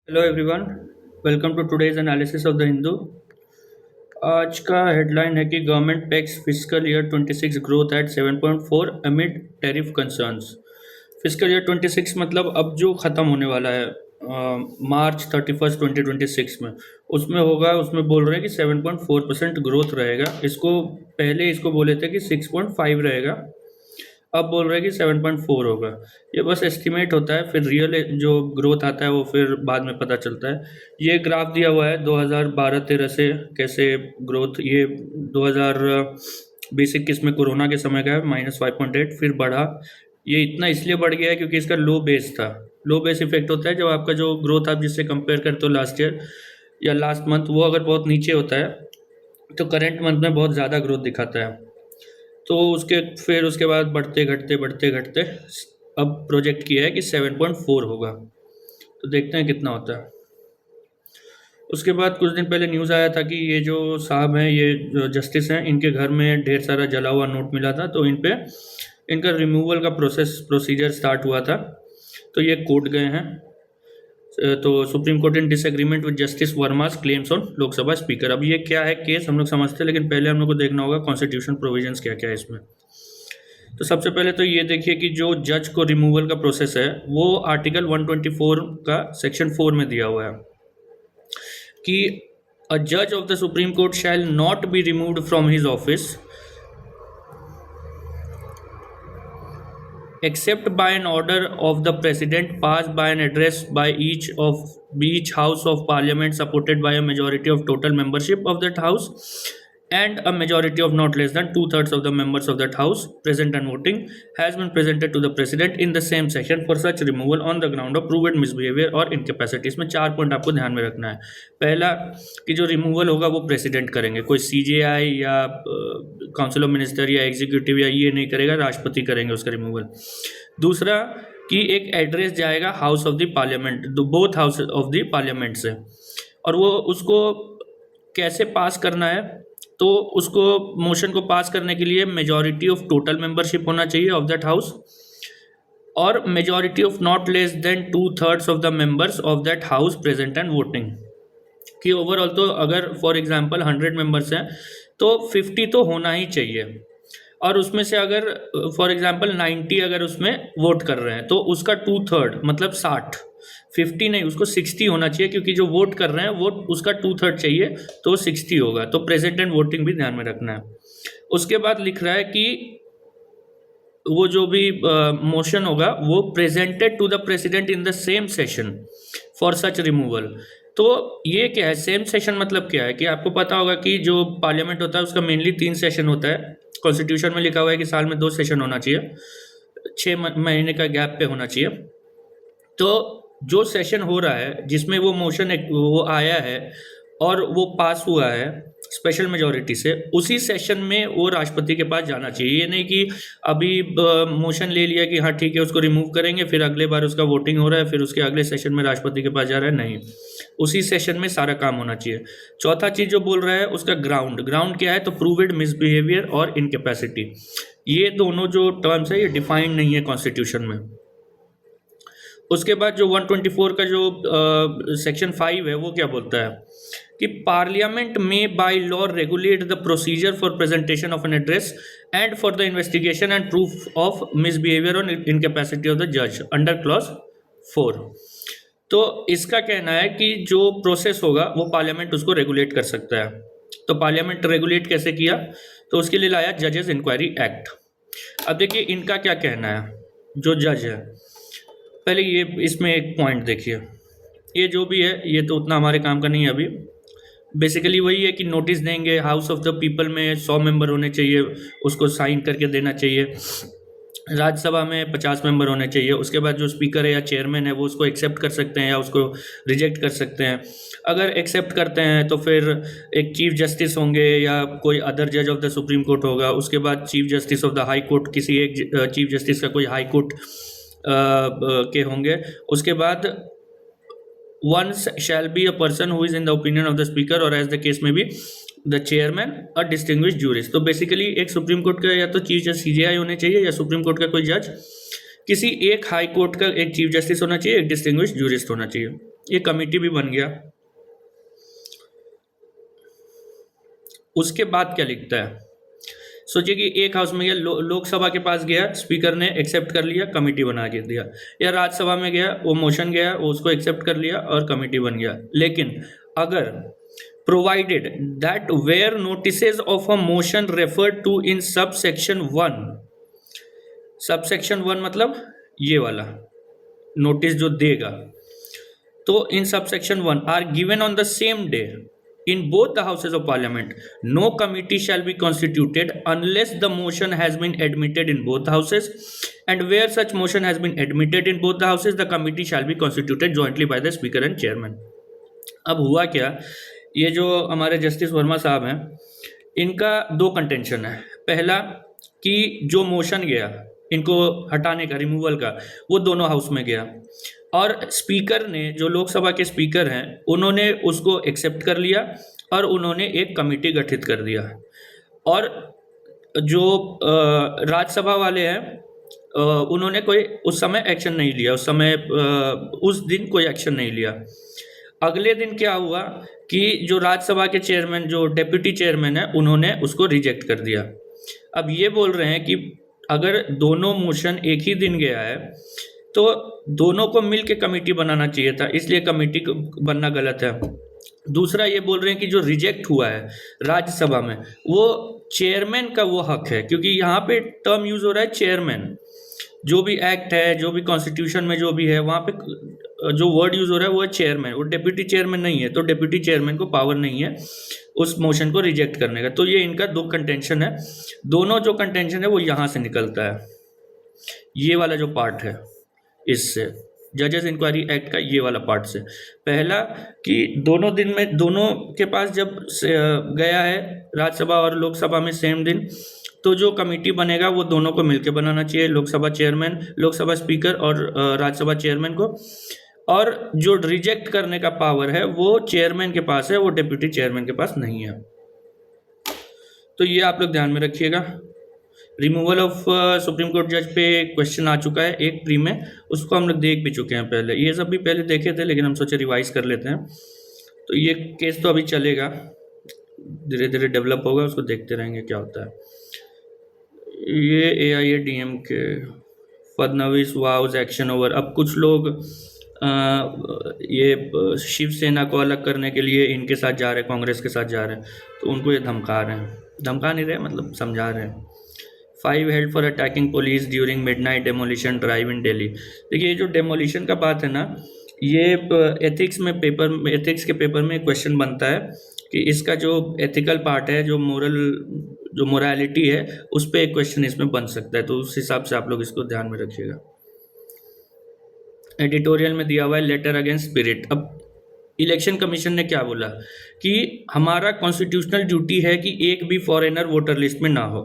Hello everyone, welcome to today's analysis of the Hindu. आज का headline है कि government pegs fiscal year 26 growth at 7.4 amid tariff concerns. Fiscal year 26 मतलब अब जो ख़त्म होने वाला है मार्च 31 2026 में, उसमें होगा। उसमें बोल रहे हैं कि 7.4% ग्रोथ रहेगा। इसको बोले थे कि 6.5 रहेगा, अब बोल रहे हैं कि 7.4 होगा। ये बस एस्टिमेट होता है, फिर रियल जो ग्रोथ आता है वो फिर बाद में पता चलता है। ये ग्राफ दिया हुआ है 2012-13 से कैसे ग्रोथ, ये 2020-21 में कोरोना के समय का है, -5.8, फिर बढ़ा। ये इतना इसलिए बढ़ गया है क्योंकि इसका लो बेस था। लो बेस इफेक्ट होता है जब आपका जो ग्रोथ आप जिससे कंपेयर करते हो लास्ट ईयर या लास्ट मंथ, वो अगर बहुत नीचे होता है तो करेंट मंथ में बहुत ज़्यादा ग्रोथ दिखाता है। तो उसके बाद बढ़ते घटते बढ़ते घटते अब प्रोजेक्ट किया है कि 7.4 होगा। तो देखते हैं कितना होता है। उसके बाद कुछ दिन पहले न्यूज़ आया था कि ये जो साहब हैं, ये जो जस्टिस हैं, इनके घर में ढेर सारा जला हुआ नोट मिला था, तो इनका रिमूवल का प्रोसीजर स्टार्ट हुआ था। तो ये कोर्ट गए हैं। तो supreme Court in disagreement with Justice Verma's claims on Lok Sabha speaker. अब ये क्या है केस हम लोग समझते हैं, लेकिन पहले हम लोग को देखना होगा कॉन्स्टिट्यूशन प्रोविजंस क्या क्या है इसमें। तो सबसे पहले तो ये देखिए कि जो जज को रिमूवल का प्रोसेस है वो आर्टिकल 124 का सेक्शन 4 में दिया हुआ है कि अ जज of the supreme court shell not be removed from his office except by an order of the president passed by an address by each house of parliament supported by a majority of total membership of that house and a majority of not less than two-thirds of the members of that house present and voting has been presented to the president in the same session for such removal on the ground of proven misbehavior or incapacity। इसमें 4 point आपको ध्यान में रखना है। पहला कि जो removal होगा वो प्रेसिडेंट करेंगे, कोई सीजेआई या काउंसिल ऑफ मिनिस्टर या एग्जीक्यूटिव या ये नहीं करेगा, राष्ट्रपति करेंगे उसका रिमूवल। दूसरा कि एक एड्रेस जाएगा house of the parliament, both house of the parliament से, और वो उसको कैसे पास करना है, तो उसको मोशन को पास करने के लिए मेजॉरिटी ऑफ टोटल मेंबरशिप होना चाहिए ऑफ दैट हाउस और majority of not less than 2/3 of the members of that house present and voting. कि ओवरऑल तो अगर फॉर एग्जांपल 100 मेंबर्स हैं तो 50 तो होना ही चाहिए, और उसमें से अगर फॉर एग्जांपल 90 अगर उसमें वोट कर रहे हैं तो उसका 2/3 मतलब 60, 50 नहीं, उसको 60 होना चाहिए, क्योंकि जो वोट कर रहे हैं वो उसका 2/3 चाहिए, तो 60 होगा। तो प्रेजेंट एंड वोटिंग भी ध्यान में रखना है। उसके बाद लिख रहा है कि वो जो भी मोशन होगा वो presented to the president in the same session for such removal. तो ये क्या है, सेम सेशन मतलब क्या है कि आपको पता होगा कि जो पार्लियामेंट होता है उसका मेनली 3 सेशन होता है। कॉन्स्टिट्यूशन में लिखा हुआ है कि साल में 2 सेशन होना चाहिए, 6 महीने का गैप पे होना चाहिए। तो जो सेशन हो रहा है जिसमें वो मोशन वो आया है और वो पास हुआ है स्पेशल मेजॉरिटी से, उसी सेशन में वो राष्ट्रपति के पास जाना चाहिए। ये नहीं कि अभी मोशन ले लिया कि हाँ ठीक है उसको रिमूव करेंगे, फिर अगले बार उसका वोटिंग हो रहा है, फिर उसके अगले सेशन में राष्ट्रपति के पास जा रहा है, नहीं, उसी सेशन में सारा काम होना चाहिए। चौथा चीज़ जो बोल रहा है उसका ग्राउंड क्या है, तो प्रूव्ड मिसबिहेवियर और इनकेपेसिटी। ये दोनों जो टर्म्स है ये डिफाइंड नहीं है कॉन्स्टिट्यूशन में। उसके बाद जो 124 का जो सेक्शन 5 है वो क्या बोलता है कि पार्लियामेंट में by law regulate the procedure for presentation of an address and for the investigation and proof of misbehaviour और इनकेपेसिटी ऑफ द जज अंडर क्लॉज 4। तो इसका कहना है कि जो प्रोसेस होगा वो पार्लियामेंट उसको रेगुलेट कर सकता है। तो पार्लियामेंट रेगुलेट कैसे किया, तो उसके लिए लाया जजेस इंक्वायरी एक्ट। अब देखिए इनका क्या कहना है, जो जज है। पहले ये इसमें एक पॉइंट देखिए, ये जो भी है ये तो उतना हमारे काम का नहीं है अभी। बेसिकली वही है कि नोटिस देंगे, हाउस ऑफ द पीपल में 100 मेंबर होने चाहिए, उसको साइन करके देना चाहिए। राज्यसभा में 50 मेंबर होने चाहिए। उसके बाद जो स्पीकर है या चेयरमैन है वो उसको एक्सेप्ट कर सकते हैं या उसको रिजेक्ट कर सकते हैं। अगर एक्सेप्ट करते हैं तो फिर एक चीफ जस्टिस होंगे या कोई अदर जज ऑफ द सुप्रीम कोर्ट होगा। उसके बाद chief justice of the high court, किसी एक चीफ जस्टिस का कोई हाई कोर्ट के होंगे। उसके बाद one shall be a person who is in the opinion of the speaker और एज द केस में be the chairman a distinguished jurist. तो बेसिकली एक सुप्रीम कोर्ट का या तो चीफ जस्टिस सीजेआई होने चाहिए या सुप्रीम कोर्ट का कोई जज, किसी एक हाई कोर्ट का एक चीफ जस्टिस होना चाहिए, एक डिस्टिंग्विश्ड जूरिस्ट होना चाहिए। ये कमेटी भी बन गया। उसके बाद क्या लिखता है, सोचिए कि एक हाउस में गया, लोकसभा के पास गया, स्पीकर ने एक्सेप्ट कर लिया, कमेटी बना के दिया, या राज्यसभा में गया, वो मोशन गया, वो उसको एक्सेप्ट कर लिया और कमेटी बन गया। लेकिन अगर provided that where notices of a motion referred to in सब सेक्शन 1, सब सेक्शन 1 मतलब ये वाला नोटिस जो देगा, तो इन सब section 1 are given on the same day in both the houses of parliament, no committee shall be constituted unless the motion has been admitted in both houses, and where such motion has been admitted in both the houses, the committee shall be constituted jointly by the speaker and chairman. अब हुआ क्या, ये जो हमारे justice Verma साहब हैं, इनका दो कंटेंशन है। पहला कि जो मोशन गया इनको हटाने का, रिमूवल का, वो दोनों हाउस में गया, और स्पीकर ने, जो लोकसभा के स्पीकर हैं, उन्होंने उसको एक्सेप्ट कर लिया और उन्होंने एक कमेटी गठित कर दिया। और जो राज्यसभा वाले हैं उन्होंने कोई उस समय एक्शन नहीं लिया, उस दिन कोई एक्शन नहीं लिया। अगले दिन क्या हुआ कि जो राज्यसभा के चेयरमैन, जो डेप्यूटी चेयरमैन है, उन्होंने उसको रिजेक्ट कर दिया। अब ये बोल रहे हैं कि अगर दोनों मोशन एक ही दिन गया है तो दोनों को मिल के कमेटी बनाना चाहिए था, इसलिए कमेटी बनना गलत है। दूसरा ये बोल रहे हैं कि जो रिजेक्ट हुआ है राज्यसभा में, वो चेयरमैन का वो हक है, क्योंकि यहाँ पे टर्म यूज हो रहा है चेयरमैन। जो भी एक्ट है, जो भी कॉन्स्टिट्यूशन में जो भी है, वहाँ पे जो वर्ड यूज हो रहा है वो है चेयरमैन, वो डेप्यूटी चेयरमैन नहीं है। तो डेप्यूटी चेयरमैन को पावर नहीं है उस मोशन को रिजेक्ट करने का। तो ये इनका दो कंटेंशन है, दोनों जो कंटेंशन है वो यहाँ से निकलता है, ये वाला जो पार्ट है इससे, जजेस इंक्वायरी एक्ट का ये वाला पार्ट से। पहला कि दोनों दिन में, दोनों के पास जब गया है राज्यसभा और लोकसभा में सेम दिन, तो जो कमेटी बनेगा वो दोनों को मिलकर बनाना चाहिए, लोकसभा चेयरमैन, लोकसभा स्पीकर और राज्यसभा चेयरमैन को। और जो रिजेक्ट करने का पावर है वो चेयरमैन के पास है, वो डेप्यूटी चेयरमैन के पास नहीं है। तो ये आप लोग ध्यान में रखिएगा। रिमूवल ऑफ सुप्रीम कोर्ट जज पे क्वेश्चन आ चुका है एक प्री में, उसको हम लोग देख भी चुके हैं पहले, ये सब भी पहले देखे थे, लेकिन हम सोचे रिवाइज कर लेते हैं। तो ये केस तो अभी चलेगा, धीरे धीरे डेवलप होगा, उसको देखते रहेंगे क्या होता है। ये AIADMK फडनवीस वाउज एक्शन ओवर। अब कुछ लोग ये शिवसेना को अलग करने के लिए इनके साथ जा रहे हैं, कांग्रेस के साथ जा रहे हैं, तो उनको ये धमका रहे हैं, धमका नहीं रहे मतलब समझा रहे हैं। 5 held for attacking police during midnight demolition drive इन दिल्ली। देखिए, ये जो डेमोलिशन का बात है ना, ये एथिक्स के पेपर में क्वेश्चन बनता है कि इसका जो एथिकल पार्ट है, जो मोरालिटी है, उस पर एक क्वेश्चन इसमें बन सकता है, तो उस हिसाब से आप लोग इसको ध्यान में रखिएगा। एडिटोरियल में दिया हुआ है लेटर अगेंस्ट स्पिरिट। अब इलेक्शन कमीशन ने क्या बोला कि हमारा कॉन्स्टिट्यूशनल ड्यूटी है कि एक भी फॉरेनर वोटर लिस्ट में ना हो।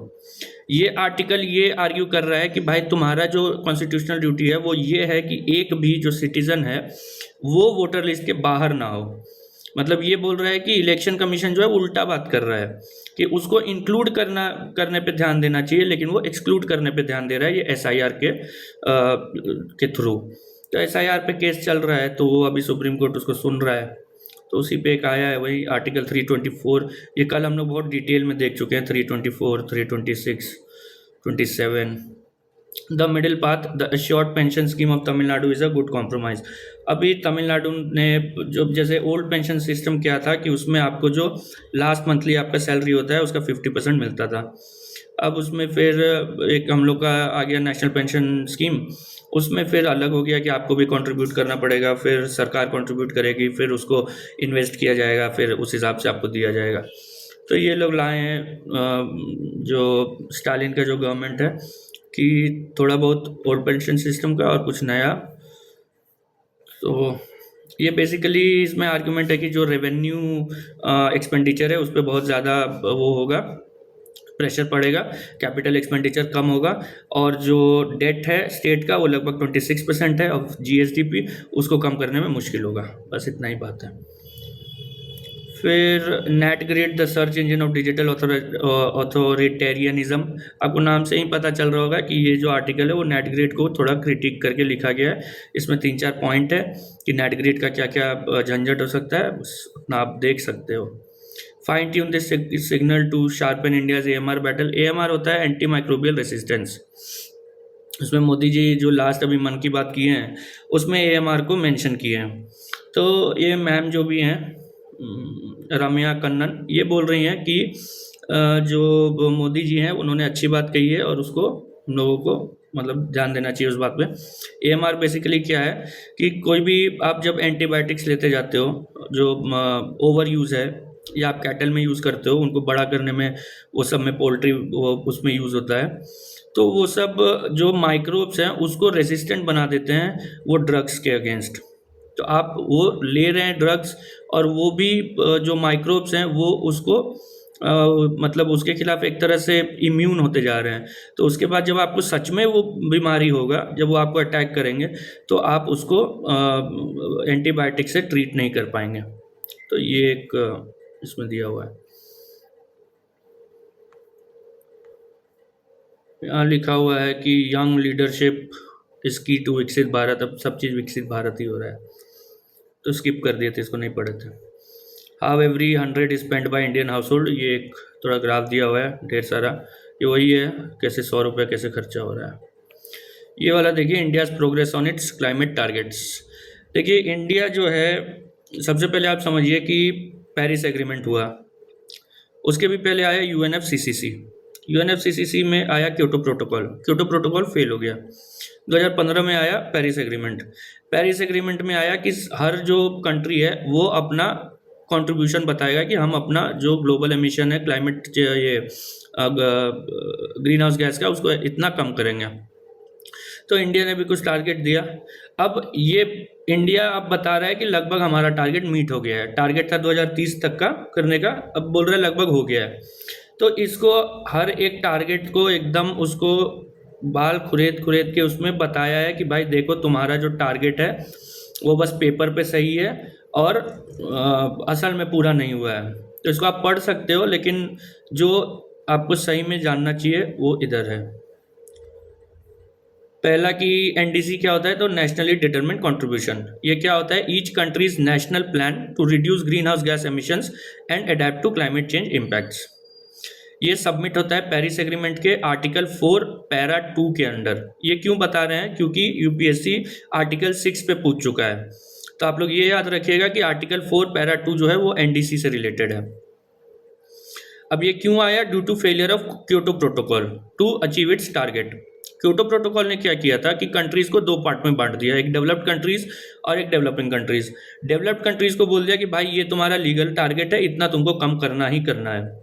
ये आर्टिकल ये आर्ग्यू कर रहा है कि भाई तुम्हारा जो कॉन्स्टिट्यूशनल ड्यूटी है वो ये है कि एक भी जो सिटीजन है वो वोटर लिस्ट के बाहर ना हो। मतलब ये बोल रहा है कि इलेक्शन कमीशन जो है उल्टा बात कर रहा है कि उसको इंक्लूड करने पे ध्यान देना चाहिए, लेकिन वो एक्सक्लूड करने पे ध्यान दे रहा है, ये SIR के थ्रू। तो SIR पे केस चल रहा है, तो वो अभी सुप्रीम कोर्ट उसको सुन रहा है, तो उसी पे एक आया है वही आर्टिकल 324। ये कल हम लोग बहुत डिटेल में देख चुके हैं, 324, 326, 27। The middle path, the assured pension scheme of Tamil Nadu is a good compromise. अभी तमिलनाडु ने जो, जैसे ओल्ड पेंशन सिस्टम क्या था कि उसमें आपको जो लास्ट मंथली आपका सैलरी होता है उसका 50% मिलता था। अब उसमें फिर एक हम लोग का आ गया नेशनल पेंशन स्कीम, उसमें फिर अलग हो गया कि आपको भी कंट्रीब्यूट करना पड़ेगा, फिर सरकार कंट्रीब्यूट करेगी, फिर उसको इन्वेस्ट किया जाएगा, फिर उस हिसाब से आपको दिया जाएगा। तो ये लोग लाए हैं जो स्टालिन का जो गवर्नमेंट है कि थोड़ा बहुत ओल्ड पेंशन सिस्टम का और कुछ नया। तो ये बेसिकली इसमें आर्गुमेंट है कि जो रेवेन्यू एक्सपेंडिचर है उस पर बहुत ज़्यादा वो होगा, प्रेशर पड़ेगा, कैपिटल एक्सपेंडिचर कम होगा, और जो डेट है स्टेट का वो लगभग 26% है ऑफ GSDP, उसको कम करने में मुश्किल होगा। बस इतना ही बात है। फिर net grid the search engine of digital authoritarianism, आपको नाम से ही पता चल रहा होगा कि ये जो आर्टिकल है वो नेट ग्रिड को थोड़ा क्रिटिक करके लिखा गया है। इसमें 3-4 पॉइंट है कि नेट ग्रिड का क्या क्या झंझट हो सकता है, अपना आप देख सकते हो। Fine tune this signal to sharpen India's AMR battle. AMR होता है एंटी माइक्रोबियल रेसिस्टेंस। उसमें मोदी जी जो लास्ट अभी मन की बात किए हैं उसमें AMR को मेंशन किए हैं। तो ये मैम जो भी हैं रम्या कन्नन, ये बोल रही हैं कि जो मोदी जी हैं उन्होंने अच्छी बात कही है और उसको हम लोगों को मतलब ध्यान देना चाहिए उस बात पे। AMR बेसिकली क्या है कि कोई भी आप जब एंटीबायोटिक्स लेते जाते हो जो ओवर यूज़ है या आप कैटल में यूज़ करते हो, उनको बड़ा करने में वो सब में पोल्ट्री उसमें यूज़ होता है, तो वो सब जो माइक्रोब्स हैं उसको रेजिस्टेंट बना देते हैं वो ड्रग्स के अगेंस्ट। तो आप वो ले रहे हैं ड्रग्स और वो भी जो माइक्रोब्स हैं वो उसको मतलब उसके खिलाफ एक तरह से इम्यून होते जा रहे हैं। तो उसके बाद जब आपको सच में वो बीमारी होगा, जब वो आपको अटैक करेंगे, तो आप उसको एंटीबायोटिक से ट्रीट नहीं कर पाएंगे। तो ये एक इसमें दिया हुआ है। यहाँ लिखा हुआ है कि यंग लीडरशिप इज की टू विकसित भारत। अब सब चीज़ विकसित भारत ही हो रहा है, तो स्किप कर दिए थे, इसको नहीं पढ़े थे। How every 100 spend by Indian house hold, ये एक थोड़ा ग्राफ दिया हुआ है ढेर सारा, ये वही है कैसे 100 रुपये कैसे खर्चा हो रहा है। ये वाला देखिए, India's progress on it's climate targets. देखिए इंडिया जो है, सबसे पहले आप समझिए कि पेरिस एग्रीमेंट हुआ, उसके भी पहले आया UNFCCC। UNFCCC में आया Kyoto protocol, Kyoto protocol fail हो गया। 2015 में आया पेरिस एग्रीमेंट। पेरिस एग्रीमेंट में आया कि हर जो कंट्री है वो अपना कंट्रीब्यूशन बताएगा कि हम अपना जो ग्लोबल एमिशन है क्लाइमेट ये ग्रीन हाउस गैस का, उसको इतना कम करेंगे। तो इंडिया ने भी कुछ टारगेट दिया। अब ये इंडिया अब बता रहा है कि लगभग हमारा टारगेट मीट हो गया है। टारगेट था 2030 तक का करने का, अब बोल रहा है लगभग हो गया है। तो इसको हर एक टारगेट को एकदम उसको बाल खुरेद खुरेद के उसमें बताया है कि भाई देखो तुम्हारा जो टारगेट है वो बस पेपर पे सही है और असल में पूरा नहीं हुआ है। तो इसको आप पढ़ सकते हो, लेकिन जो आपको सही में जानना चाहिए वो इधर है। पहला कि NDC क्या होता है, तो नेशनली डिटरमिन्ड कंट्रीब्यूशन। ये क्या होता है, each country's national plan to reduce green house gas emissions and adapt to climate change impacts. ये सबमिट होता है पेरिस एग्रीमेंट के आर्टिकल 4 पैरा 2 के अंडर। ये क्यों बता रहे हैं, क्योंकि UPSC आर्टिकल 6 पे पूछ चुका है। तो आप लोग ये याद रखिएगा कि आर्टिकल 4 पैरा 2 जो है वो NDC से रिलेटेड है। अब ये क्यों आया, due to failure of Kyoto protocol to achieve its target. Kyoto protocol ने क्या किया था कि कंट्रीज को 2 पार्ट में बांट दिया, एक डेवलप्ड कंट्रीज और एक डेवलपिंग कंट्रीज। डेवलप्ड कंट्रीज को बोल दिया कि भाई ये तुम्हारा लीगल टारगेट है, इतना तुमको कम करना ही करना है।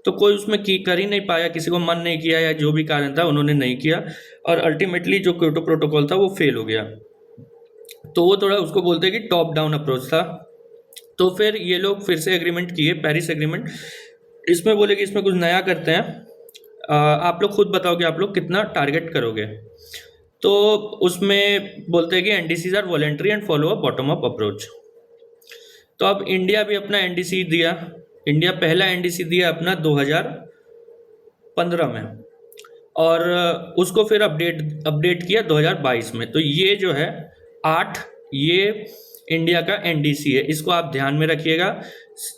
तो कोई उसमें कर ही नहीं पाया, किसी को मन नहीं किया या जो भी कारण था उन्होंने नहीं किया, और अल्टीमेटली जो क्योटो प्रोटोकॉल था वो फेल हो गया। तो वो थोड़ा उसको बोलते हैं कि टॉप डाउन अप्रोच था। तो फिर ये लोग फिर से एग्रीमेंट किए, पेरिस एग्रीमेंट। इसमें बोले कि इसमें कुछ नया करते हैं, आप लोग खुद बताओ कि आप लोग कितना टारगेट करोगे। तो उसमें बोलते हैं कि NDCs are voluntary and follow a bottom up approach. तो अब इंडिया भी अपना NDC दिया। इंडिया पहला NDC दिया अपना 2015 में, और उसको फिर अपडेट किया 2022 में। तो ये जो है 8, ये इंडिया का NDC है, इसको आप ध्यान में रखिएगा।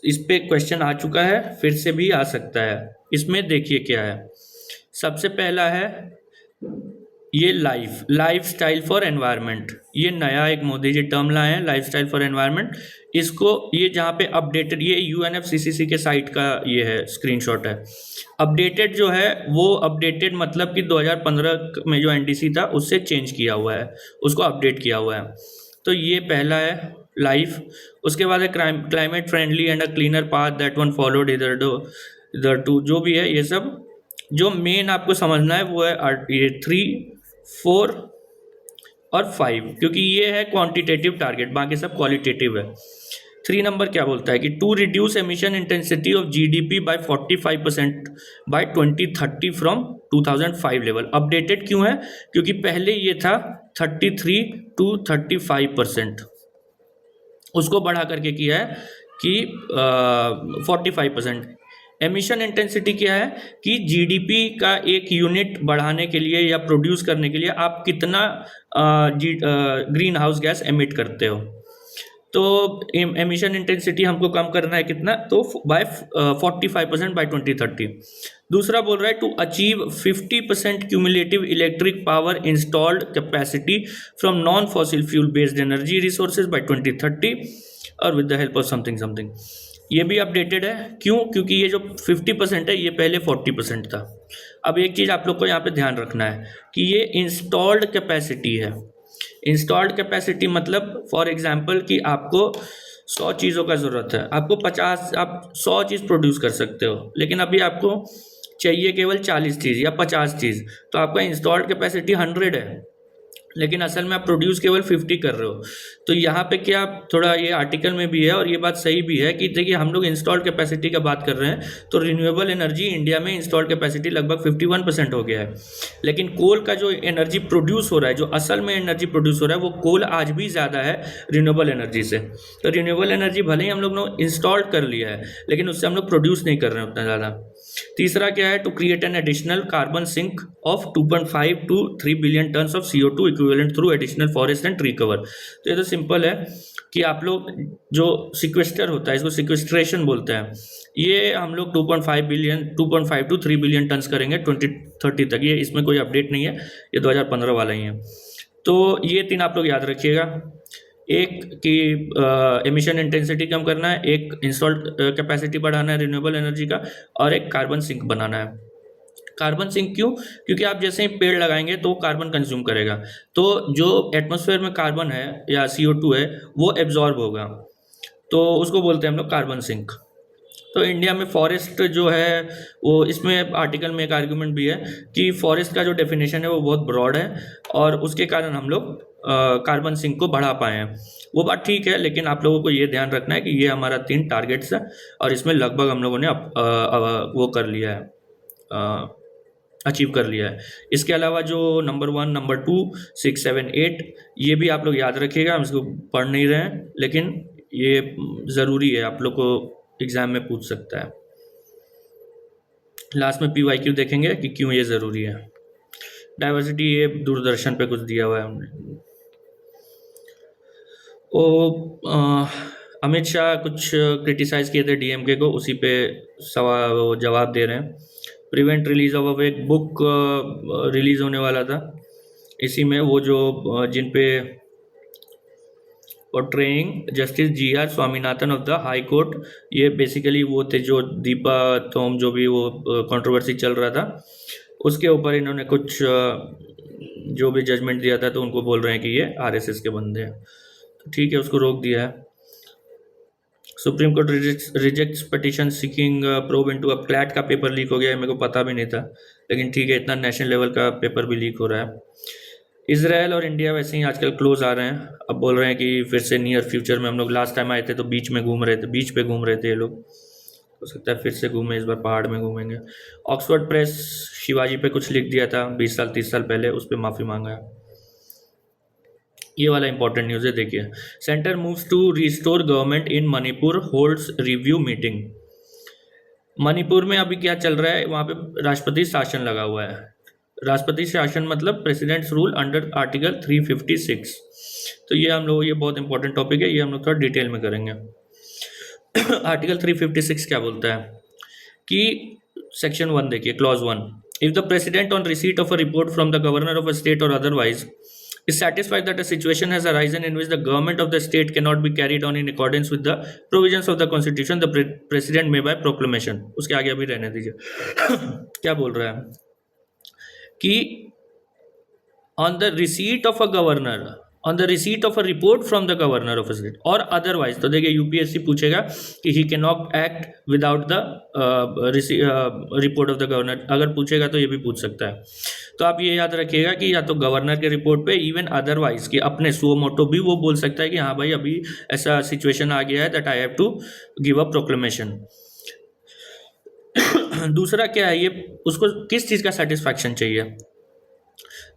इस पे क्वेश्चन आ चुका है, फिर से भी आ सकता है। इसमें देखिए क्या है, सबसे पहला है ये लाइफ स्टाइल फॉर एनवायरनमेंट। ये नया एक मोदी जी टर्म लाए हैं, लाइफ स्टाइल फॉर एनवायरनमेंट। इसको ये जहाँ पे अपडेटेड, ये UNFCCC के साइट का ये है, स्क्रीनशॉट है। अपडेटेड जो है वो अपडेटेड मतलब कि 2015 में जो NDC था उससे चेंज किया हुआ है, उसको अपडेट किया हुआ है। तो ये पहला है लाइफ। उसके बाद है climate friendly and a cleaner path that one followed इधर टू, जो भी है ये सब। जो मेन आपको समझना है वो है ये 3, 4 और 5, क्योंकि ये है क्वांटिटेटिव टारगेट, बाकी सब क्वालिटेटिव है। 3 नंबर क्या बोलता है कि to reduce emission intensity of GDP by 45% by 2030 from 2005 level. Updated क्यों है, क्योंकि पहले ये था 33 to 35%, उसको बढ़ा करके किया है कि 45%। एमिशन इंटेंसिटी क्या है कि जीडीपी का एक यूनिट बढ़ाने के लिए या प्रोड्यूस करने के लिए आप कितना ग्रीन हाउस गैस एमिट करते हो। तो एमिशन इंटेंसिटी हमको कम करना है कितना, तो बाय 45% बाय 2030। दूसरा बोल रहा है to achieve 50% cumulative electric power installed capacity from non fossil fuel based energy resources by 2030 और with the help of something something. ये भी अपडेटेड है, क्यों? क्योंकि ये जो 50% है ये पहले 40% था। अब एक चीज़ आप लोग को यहाँ पे ध्यान रखना है कि ये इंस्टॉल्ड कैपेसिटी है। इंस्टॉल्ड कैपेसिटी मतलब फॉर एग्जांपल कि आपको 100 चीज़ों का ज़रूरत है, आपको 50, आप 100 चीज़ प्रोड्यूस कर सकते हो, लेकिन अभी आपको चाहिए केवल 40 चीज़ या 50 चीज़, तो आपका इंस्टॉल्ड कैपेसिटी 100 है, लेकिन असल में आप प्रोड्यूस केवल 50 कर रहे हो। तो यहाँ पे क्या थोड़ा ये आर्टिकल में भी है और ये बात सही भी है कि देखिए हम लोग इंस्टॉल्ड कैपेसिटी का बात कर रहे हैं, तो रिन्यूएबल एनर्जी इंडिया में इंस्टॉल्ड कैपेसिटी लगभग 51% हो गया है, लेकिन कोल का जो एनर्जी प्रोड्यूस हो रहा है, जो असल में एनर्जी प्रोड्यूस हो रहा है, वो कोल आज भी ज़्यादा है रिन्यूएबल एनर्जी से। तो रिन्यूएबल एनर्जी भले ही हम लोग ने इंस्टॉल्ड कर लिया है, लेकिन उससे हम लोग प्रोड्यूस नहीं कर रहे हैं उतना ज़्यादा। तीसरा क्या है, to create an additional carbon sink of 2.5 to 3 billion tonnes of CO2 equivalent through additional forest and tree cover. तो ये तो सिंपल है कि आप लोग जो सिक्वेस्टर होता है, इसको सिक्वेस्ट्रेशन बोलते हैं, ये हम लोग 2.5 to 3 बिलियन टन्स करेंगे 2030 तक। ये इसमें कोई अपडेट नहीं है, ये 2015 वाला ही है। तो ये 3 आप लोग याद रखिएगा, एक कि एमिशन इंटेंसिटी कम करना है, एक इंस्टॉल्ड कैपेसिटी बढ़ाना है रिन्यूएबल एनर्जी का, और एक कार्बन सिंक बनाना है। कार्बन सिंक क्यों? क्योंकि आप जैसे ही पेड़ लगाएंगे तो कार्बन कंज्यूम करेगा, तो जो एटमॉस्फेयर में कार्बन है या CO2 है वो एब्जॉर्ब होगा, तो उसको बोलते हैं हम लोग कार्बन सिंक। तो इंडिया में फॉरेस्ट जो है वो, इसमें आर्टिकल में एक आर्गुमेंट भी है कि फॉरेस्ट का जो डेफिनेशन है वो बहुत ब्रॉड है और उसके कारण हम लोग कार्बन सिंक को बढ़ा पाए हैं। वो बात ठीक है, लेकिन आप लोगों को ये ध्यान रखना है कि ये हमारा 3 टारगेट्स है और इसमें लगभग हम लोगों ने वो कर लिया है, अचीव कर लिया है। इसके अलावा जो नंबर 1, नंबर 2, 6, 7, 8 ये भी आप लोग याद रखिएगा। हम इसको पढ़ नहीं रहे हैं, लेकिन ये ज़रूरी है, आप लोग को एग्ज़ाम में पूछ सकता है। लास्ट में PYQ देखेंगे कि क्यों ये ज़रूरी है। डाइवर्सिटी ये दूरदर्शन पे कुछ दिया हुआ है हमने। अमित शाह कुछ क्रिटिसाइज़ किए थे DMK को, उसी पे जवाब दे रहे हैं। प्रिवेंट रिलीज ऑफ एक बुक रिलीज़ होने वाला था, इसी में वो जो जिन पे portraying justice GR Swaminathan of the high court, ये बेसिकली वो थे जो दीपा तोम जो भी वो कंट्रोवर्सी चल रहा था उसके ऊपर इन्होंने कुछ जो भी जजमेंट दिया था, तो उनको बोल रहे हैं कि ये RSS के बंदे हैं। तो ठीक है, उसको रोक दिया है। Supreme court rejects petition seeking probe into, अब क्लैट का पेपर लीक हो गया है, मेरे को पता भी नहीं था, लेकिन ठीक है, इतना नेशनल लेवल का पेपर भी लीक हो रहा है। इजराइल और इंडिया वैसे ही आजकल क्लोज आ रहे हैं, अब बोल रहे हैं कि फिर से नियर फ्यूचर में, हम लोग लास्ट टाइम आए थे तो बीच पे घूम रहे थे ये लोग, हो सकता है फिर से घूमे, इस बार पहाड़ में घूमेंगे। ऑक्सफोर्ड प्रेस शिवाजी पे कुछ लिख दिया था 20 साल 30 साल पहले, उस पर माफ़ी मांगा है। ये वाला इंपॉर्टेंट न्यूज़ है, देखिए। Centre moves to restore government in Manipur, holds review meeting. Manipur में अभी क्या चल रहा है, वहाँ पे राष्ट्रपति शासन लगा हुआ है। राष्ट्रपति शासन मतलब प्रेसिडेंट्स रूल अंडर आर्टिकल 356। तो ये हम लोग, ये बहुत इंपॉर्टेंट टॉपिक है, ये हम लोग थोड़ा डिटेल में करेंगे। आर्टिकल 356 क्या बोलता है कि सेक्शन 1 देखिए, clause 1, if the president on receipt of a report from the governor of a state और otherwise is satisfied that a situation has arisen in which the government of the state cannot be carried on in accordance with the provisions of the constitution, the president may by proclamation, उसके आगे अभी रहने दीजिए। क्या बोल रहा है कि on the receipt of a governor, on the receipt of a report from the governor of a state or otherwise, तो देखिए UPSC पूछेगा कि he cannot act without the report of the governor, अगर पूछेगा तो ये भी पूछ सकता है। तो आप ये याद रखिएगा कि या तो गवर्नर के रिपोर्ट पे, इवन अदरवाइज कि अपने सुओ मोटो भी वो बोल सकता है कि हाँ भाई अभी ऐसा सिचुएशन आ गया है that I have to give a proclamation. दूसरा क्या है, ये उसको किस चीज़ का सेटिस्फैक्शन चाहिए,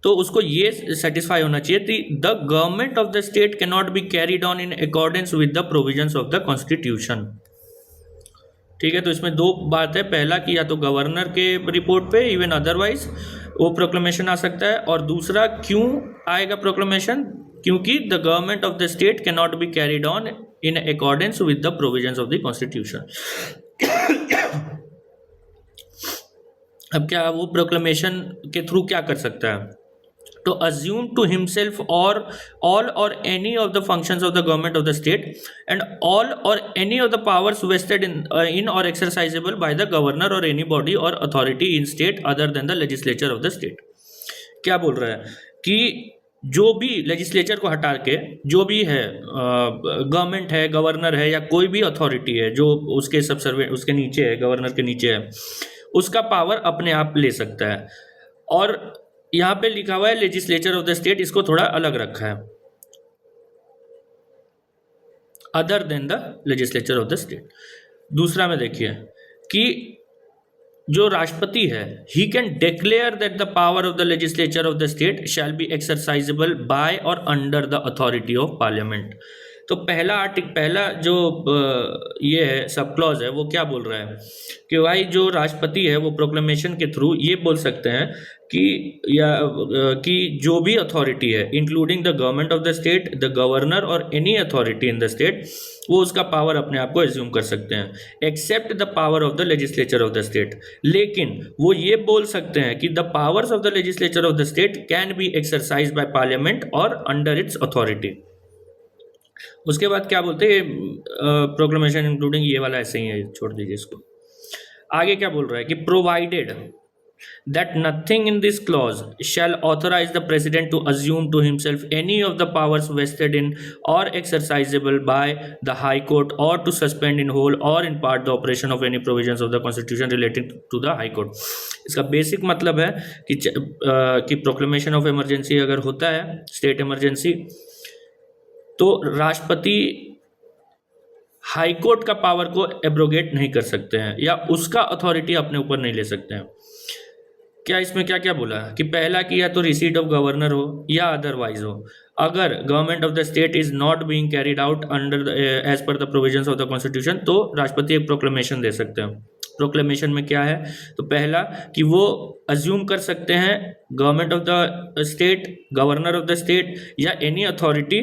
तो उसको ये सेटिस्फाई होना चाहिए कि the government of the state can not be carried on in accordance with the provisions of the constitution. ठीक है, तो इसमें दो बात है, पहला कि या तो गवर्नर के रिपोर्ट पे इवन अदरवाइज वो प्रोक्लेमेशन आ सकता है, और दूसरा क्यों आएगा प्रोक्लेमेशन, क्योंकि the government of the state can not be carried on in accordance with the provisions of the constitution. अब क्या वो प्रोक्लेमेशन के थ्रू क्या कर सकता है, to assume to himself or all or any of the functions of the government of the state and all or any of the powers vested in or exercisable by the governor or any body or authority in state other than the legislature of the state। क्या बोल रहा है कि जो भी legislature को हटा के जो भी है गवर्नमेंट है, गवर्नर है या कोई भी अथॉरिटी है जो उसके सबसर्वेंट उसके नीचे है, गवर्नर के नीचे है, उसका पावर अपने आप ले सकता है। और यहाँ पे लिखा हुआ है लेजिस्लेचर ऑफ द स्टेट, इसको थोड़ा अलग रखा है, other than the legislature of the state. दूसरा में देखिए कि जो राष्ट्रपति है, ही can declare that the power of the legislature of the state shall be exercisable by और under the authority of Parliament. तो पहला जो ये है सब क्लॉज है, वो क्या बोल रहा है कि भाई जो राष्ट्रपति है वो प्रोक्लेमेशन के थ्रू ये बोल सकते हैं कि जो भी अथॉरिटी है including the government of the state, the governor और any authority in the state, वो उसका पावर अपने आप को एज्यूम कर सकते हैं, except the power of the legislature of the state. लेकिन वो ये बोल सकते हैं कि the powers of the legislature of the state can be exercised by parliament और अंडर इट्स अथॉरिटी। उसके बाद क्या बोलते हैं, प्रोक्लेमेशन इंक्लूडिंग ये वाला ऐसे ही है, छोड़ दीजिए इसको। आगे क्या बोल रहा है कि provided that nothing in this clause shall authorize the president to assume to himself any of the powers vested in or exercisable by the high court or to suspend in whole or in part the operation of any provisions of the constitution relating to the high court। इसका basic मतलब है कि proclamation of emergency अगर होता है, state emergency, तो राष्ट्रपति high court का पावर को एब्रोगेट नहीं कर सकते हैं या उसका अथॉरिटी अपने ऊपर नहीं ले सकते हैं। क्या इसमें क्या क्या बोला कि पहला कि या तो रिसीट ऑफ गवर्नर हो या अदरवाइज हो, अगर government of the state is not being carried out under as per the provisions of the constitution, तो राष्ट्रपति एक प्रोक्लेमेशन दे सकते हैं। प्रोक्लेमेशन में क्या है, तो पहला कि वो अज्यूम कर सकते हैं government of the state, governor of the state या any authority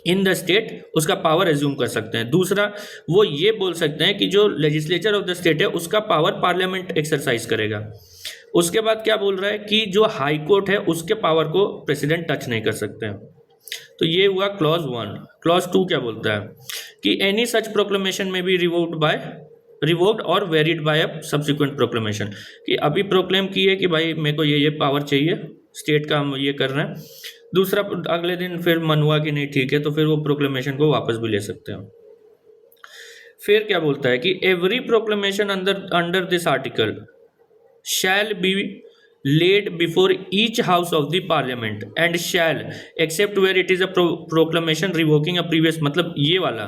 in the state उसका पावर एज्यूम कर सकते हैं। दूसरा, वो ये बोल सकते हैं कि जो लेजिस्लेचर ऑफ द स्टेट है उसका पावर पार्लियामेंट एक्सरसाइज करेगा। उसके बाद क्या बोल रहा है कि जो हाई कोर्ट है उसके पावर को प्रेसिडेंट टच नहीं कर सकते हैं। तो ये हुआ क्लॉज 1। क्लॉज 2 क्या बोलता है कि any such proclamation may be revoked और varied by a subsequent proclamation, कि अभी प्रोक्लेम की है कि भाई मेरे को ये पावर चाहिए, स्टेट का हम ये कर रहे हैं, दूसरा अगले दिन फिर मन हुआ कि नहीं ठीक है, तो फिर वो प्रोक्लेमेशन को वापस भी ले सकते हैं। फिर क्या बोलता है कि every proclamation under this article shall be laid before each house of the parliament and shall except where it is a proclamation revoking a previous, मतलब ये वाला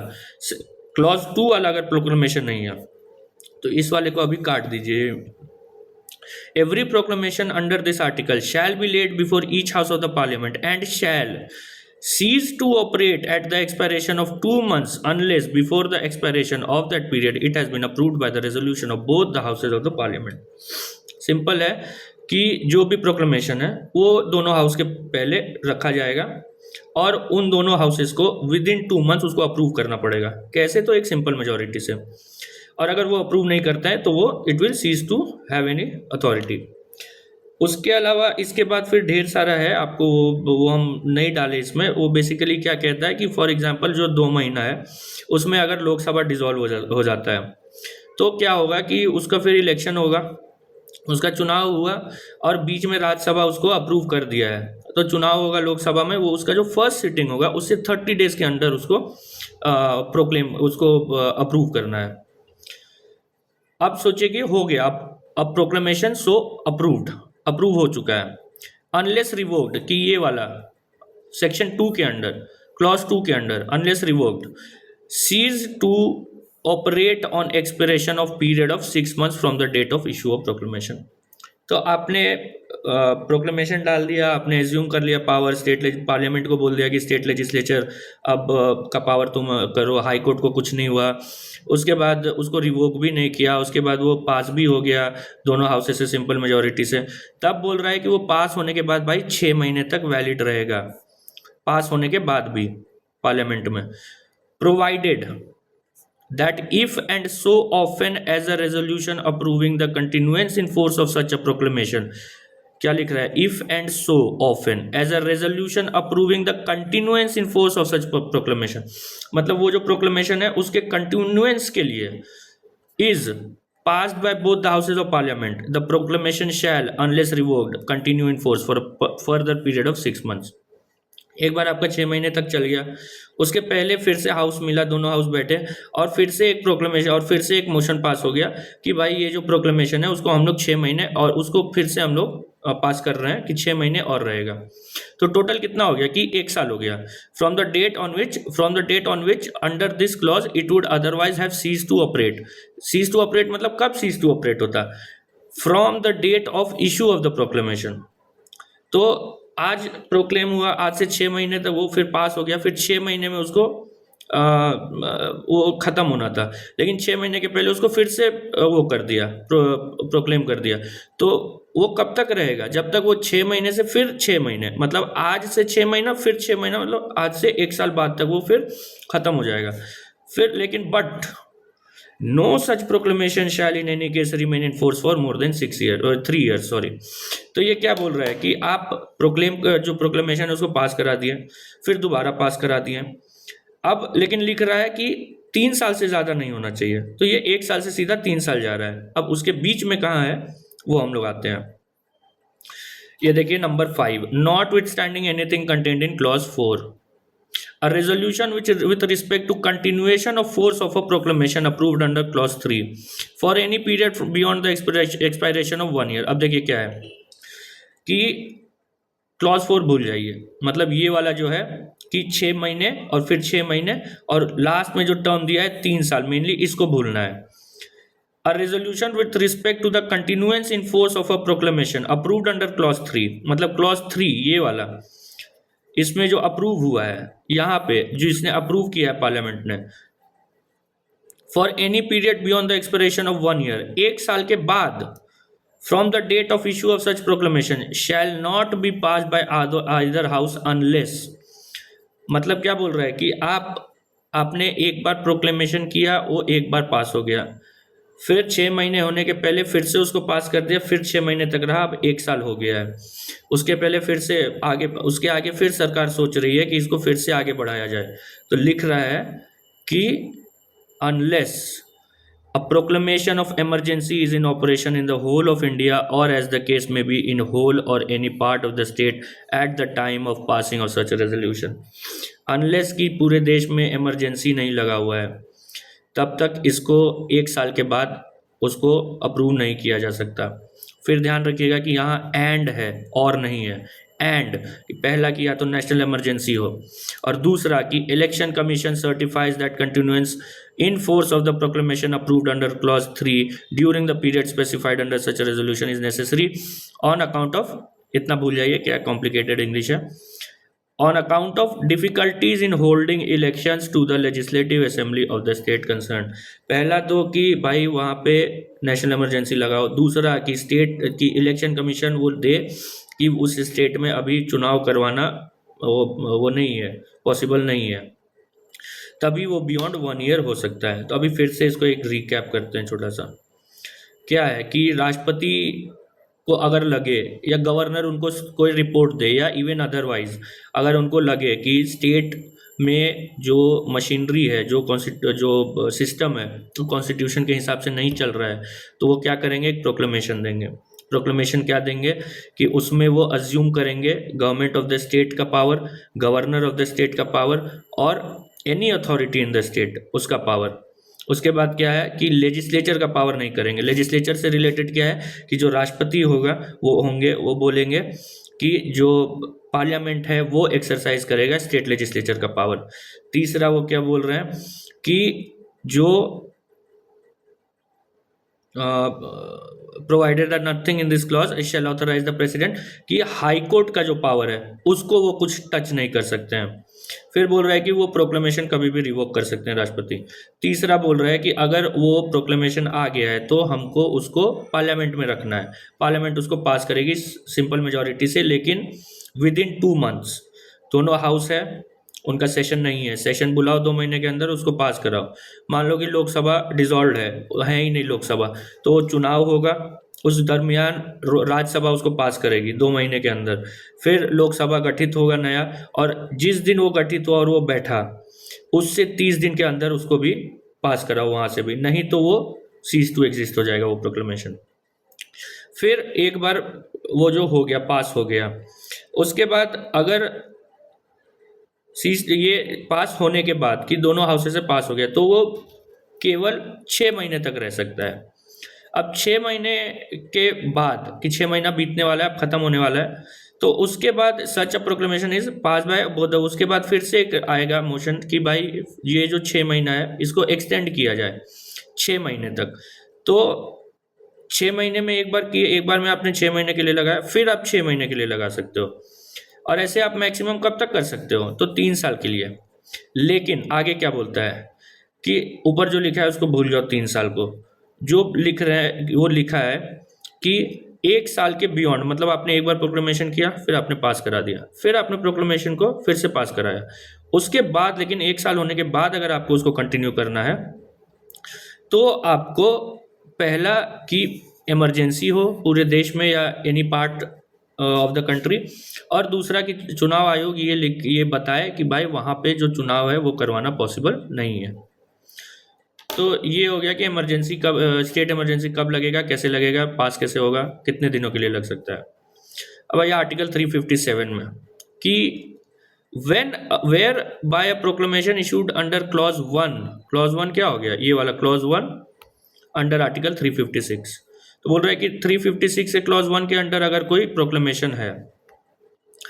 क्लॉज 2 वाला अगर प्रोक्लेमेशन नहीं है तो इस वाले को अभी काट दीजिए। Every proclamation under this article shall be laid before each house of the parliament and shall cease to operate at the expiration of 2 months unless before the expiration of that period it has been approved by the resolution of both the houses of the parliament। Simple है कि जो भी proclamation है वो दोनों house के पहले रखा जाएगा और उन दोनों हाउसेस को विद इन 2 मंथ्स उसको अप्रूव करना पड़ेगा। कैसे, तो एक सिंपल मेजॉरिटी से, और अगर वो अप्रूव नहीं करता है तो वो it will cease to have any authority. उसके अलावा इसके बाद फिर ढेर सारा है, आपको वो हम नहीं डाले इसमें। वो बेसिकली क्या कहता है कि फॉर एग्जांपल जो 2 महीना है उसमें अगर लोकसभा डिसॉल्व हो जाता है तो क्या होगा कि उसका फिर इलेक्शन होगा, उसका चुनाव हुआ और बीच में राज्यसभा उसको अप्रूव कर दिया है, तो चुनाव होगा लोकसभा में, वो उसका जो फर्स्ट सिटिंग होगा उससे 30 डेज के अंदर उसको अप्रूव करना है। अब सोचिए कि हो गया, अब प्रोक्लेमेशन सो अप्रूव हो चुका है, अनलेस रिवोक्ड, कि ये वाला सेक्शन 2 के अंडर, क्लॉज 2 के under unless revoked cease to operate on expiration of period of 6 months from the date of issue of proclamation. तो आपने प्रोक्लेमेशन डाल दिया, आपने एज्यूम कर लिया पावर, पार्लियामेंट को बोल दिया कि स्टेट लेजिस्लेचर अब का पावर तुम करो, हाई कोर्ट को कुछ नहीं हुआ, उसके बाद उसको रिवोक भी नहीं किया, उसके बाद वो पास भी हो गया दोनों हाउसेस से सिंपल मेजोरिटी से, तब बोल रहा है कि वो पास होने के बाद भाई 6 महीने तक वैलिड रहेगा, पास होने के बाद भी पार्लियामेंट में, provided that if and so often as a resolution approving the continuance in force of such a proclamation, क्या लिख रहा है, if and so often as a resolution approving the continuance in force of such proclamation, मतलब वो जो proclamation है उसके continuance के लिए is passed by both the houses of parliament, the proclamation shall unless revoked continue in force for a further period of 6 months. एक बार आपका 6 महीने तक चल गया, उसके पहले फिर से हाउस मिला, दोनों हाउस बैठे और फिर से एक प्रोक्लेमेशन और फिर से एक मोशन पास हो गया कि भाई ये जो प्रोक्लेमेशन है उसको हम लोग 6 महीने और उसको फिर से हम लोग पास कर रहे हैं कि 6 महीने और रहेगा, तो टोटल कितना हो गया कि 1 साल हो गया। From the date on which under this clause it would otherwise have cease to operate. Cease to operate मतलब कब सीज टू ऑपरेट होता, from the date of issue of the proclamation. तो आज प्रोक्लेम हुआ, आज से 6 महीने तक वो फिर पास हो गया, फिर 6 महीने में उसको वो ख़त्म होना था, लेकिन 6 महीने के पहले उसको फिर से वो कर दिया, प्रोक्लेम कर दिया, तो वो कब तक रहेगा, जब तक वो 6 महीने से फिर 6 महीने, मतलब आज से 6 महीना फिर 6 महीना, मतलब आज से 1 साल बाद तक वो फिर ख़त्म हो जाएगा। फिर लेकिन but no such proclamation shall in any case remain in force for more than 3 years, sorry. तो ये क्या बोल रहा है कि आप जो प्रोक्लेमेशन है उसको पास करा दिए, फिर दोबारा पास करा दिए, अब लेकिन लिख रहा है कि 3 साल से ज़्यादा नहीं होना चाहिए, तो ये 1 साल से सीधा 3 साल जा रहा है। अब उसके बीच में कहाँ है वो हम लोग आते हैं। ये देखिए number 5, not with standing anything content in clause 4, a resolution which is with respect to continuation of force of a proclamation approved under clause 3 for any period beyond the expiration of 1 year। अब देखिए क्या है कि clause 4 भूल जाइए, मतलब ये वाला जो है कि 6 महीने और फिर 6 महीने और लास्ट में जो टर्म दिया है 3 साल, मेनली इसको भूलना है। A resolution with respect to the continuance in force of a proclamation approved under clause 3, मतलब clause 3 ये वाला, इसमें जो अप्रूव हुआ है यहाँ पे, जो इसने अप्रूव किया है पार्लियामेंट ने, for any period beyond the expiration of 1 year, 1 साल के बाद, from the date of issue of such proclamation shall not be pass by either house unless, मतलब क्या बोल रहा है कि आपने एक बार प्रोक्लेमेशन किया, वो एक बार पास हो गया, फिर 6 महीने होने के पहले फिर से उसको पास कर दिया, फिर 6 महीने तक रहा, अब 1 साल हो गया है, उसके पहले फिर से आगे, उसके आगे फिर सरकार सोच रही है कि इसको फिर से आगे बढ़ाया जाए, तो लिख रहा है कि unless a proclamation of emergency is in operation in the whole of India or as the case may be in whole or any part of the state at the time of passing of such a resolution, unless कि पूरे देश में emergency नहीं लगा हुआ है, तब तक इसको 1 साल के बाद उसको अप्रूव नहीं किया जा सकता। फिर ध्यान रखिएगा कि यहाँ एंड है और नहीं है, एंड पहला कि या तो नेशनल इमरजेंसी हो, और दूसरा कि election commission certifies that continuance in force of the proclamation approved under clause 3 during the period specified under such a resolution is necessary on account of, इतना भूल जाइए क्या कॉम्प्लिकेटेड इंग्लिश है, on account of difficulties in holding elections to the legislative assembly of the state concerned। पहला तो कि भाई वहाँ पे नेशनल इमरजेंसी लगाओ, दूसरा कि स्टेट की इलेक्शन कमीशन वो दे कि उस स्टेट में अभी चुनाव करवाना वो नहीं है, पॉसिबल नहीं है, तभी वो बियॉन्ड 1 year हो सकता है। तो अभी फिर से इसको एक रिकैप करते हैं छोटा सा। क्या है कि राष्ट्रपति को अगर लगे या गवर्नर उनको कोई रिपोर्ट दे या इवन अदरवाइज अगर उनको लगे कि स्टेट में जो मशीनरी है, जो सिस्टम है तो कॉन्स्टिट्यूशन के हिसाब से नहीं चल रहा है, तो वो क्या करेंगे, एक प्रोक्लेमेशन देंगे। प्रोक्लेमेशन क्या देंगे कि उसमें वो अज्यूम करेंगे गवर्नमेंट ऑफ द स्टेट का power, governor of the state का पावर और any authority in the state उसका पावर। उसके बाद क्या है कि लेजिस्लेचर का पावर नहीं करेंगे। लेजिस्लेचर से रिलेटेड क्या है कि जो राष्ट्रपति होगा वो बोलेंगे कि जो पार्लियामेंट है वो एक्सरसाइज करेगा स्टेट लेजिस्लेचर का पावर। तीसरा वो क्या बोल रहे हैं कि जो provided that nothing in this clause shall authorise the president, कि हाई कोर्ट का जो पावर है उसको वो कुछ टच नहीं कर सकते हैं। फिर बोल रहा है कि वो प्रोक्लेमेशन कभी भी रिवोक कर सकते हैं राष्ट्रपति। तीसरा बोल रहा है कि अगर वो प्रोक्लेमेशन आ गया है तो हमको उसको पार्लियामेंट में रखना है, पार्लियामेंट उसको पास करेगी सिंपल मेजोरिटी से, लेकिन विद इन 2 मंथ्स। दोनों हाउस है, उनका सेशन नहीं है, सेशन बुलाओ 2 महीने के अंदर, उसको पास कराओ। मान लो कि लोकसभा डिसॉल्व है ही नहीं लोकसभा, तो चुनाव होगा, उस दरमियान राज्यसभा उसको पास करेगी 2 महीने के अंदर। फिर लोकसभा गठित होगा नया, और जिस दिन वो गठित हुआ और वो बैठा, उससे 30 दिन के अंदर उसको भी पास कराओ वहां से भी, नहीं तो वो सीज टू एग्जिस्ट हो जाएगा वो प्रोक्लेमेशन। फिर एक बार वो जो हो गया, पास हो गया, उसके बाद अगर ये पास होने के बाद कि दोनों हाउसेस से पास हो गया, तो वो केवल 6 महीने तक रह सकता है। अब 6 महीने के बाद, कि 6 महीना बीतने वाला है, अब खत्म होने वाला है, तो उसके बाद such a proclamation is passed by both. उसके बाद फिर से एक आएगा मोशन कि भाई ये जो 6 महीना है इसको एक्सटेंड किया जाए 6 महीने तक। तो 6 महीने में एक बार किए, एक बार में आपने 6 महीने के लिए लगाया, फिर आप 6 महीने के लिए लगा सकते हो, और ऐसे आप मैक्सिमम कब तक कर सकते हो, तो 3 साल के लिए। लेकिन आगे क्या बोलता है कि ऊपर जो लिखा है उसको भूल जाओ, 3 साल को जो लिख रहे हैं वो लिखा है कि 1 साल के बियॉन्ड, मतलब आपने एक बार प्रोक्लेमेशन किया, फिर आपने पास करा दिया, फिर आपने प्रोक्लेमेशन को फिर से पास कराया, उसके बाद लेकिन 1 साल होने के बाद अगर आपको उसको कंटिन्यू करना है, तो आपको पहला कि इमरजेंसी हो पूरे देश में या any part of the country, और दूसरा कि चुनाव आयोग ये बताए कि भाई वहाँ पे जो चुनाव है वो करवाना पॉसिबल नहीं है। तो ये हो गया कि इमरजेंसी कब, स्टेट इमरजेंसी कब लगेगा, कैसे लगेगा, पास कैसे होगा, कितने दिनों के लिए लग सकता है। अब आइए आर्टिकल 357 में कि when where by a proclamation issued under clause 1 क्या हो गया, ये वाला clause 1 अंडर आर्टिकल 356। तो बोल रहा है कि 356 से क्लॉज 1 के अंडर अगर कोई प्रोक्लेमेशन है,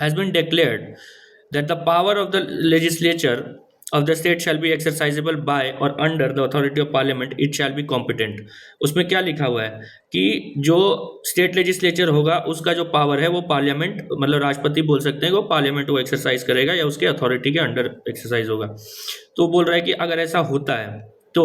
has been declared that the power of the legislature of the state shall be exercisable by or under the authority of parliament, it shall be competent। उसमें क्या लिखा हुआ है कि जो स्टेट लेजिस्लेचर होगा उसका जो पावर है वो पार्लियामेंट, मतलब राष्ट्रपति बोल सकते हैं, वो पार्लियामेंट वो एक्सरसाइज करेगा या उसके अथॉरिटी के अंडर एक्सरसाइज होगा। तो बोल रहा है कि अगर ऐसा होता है तो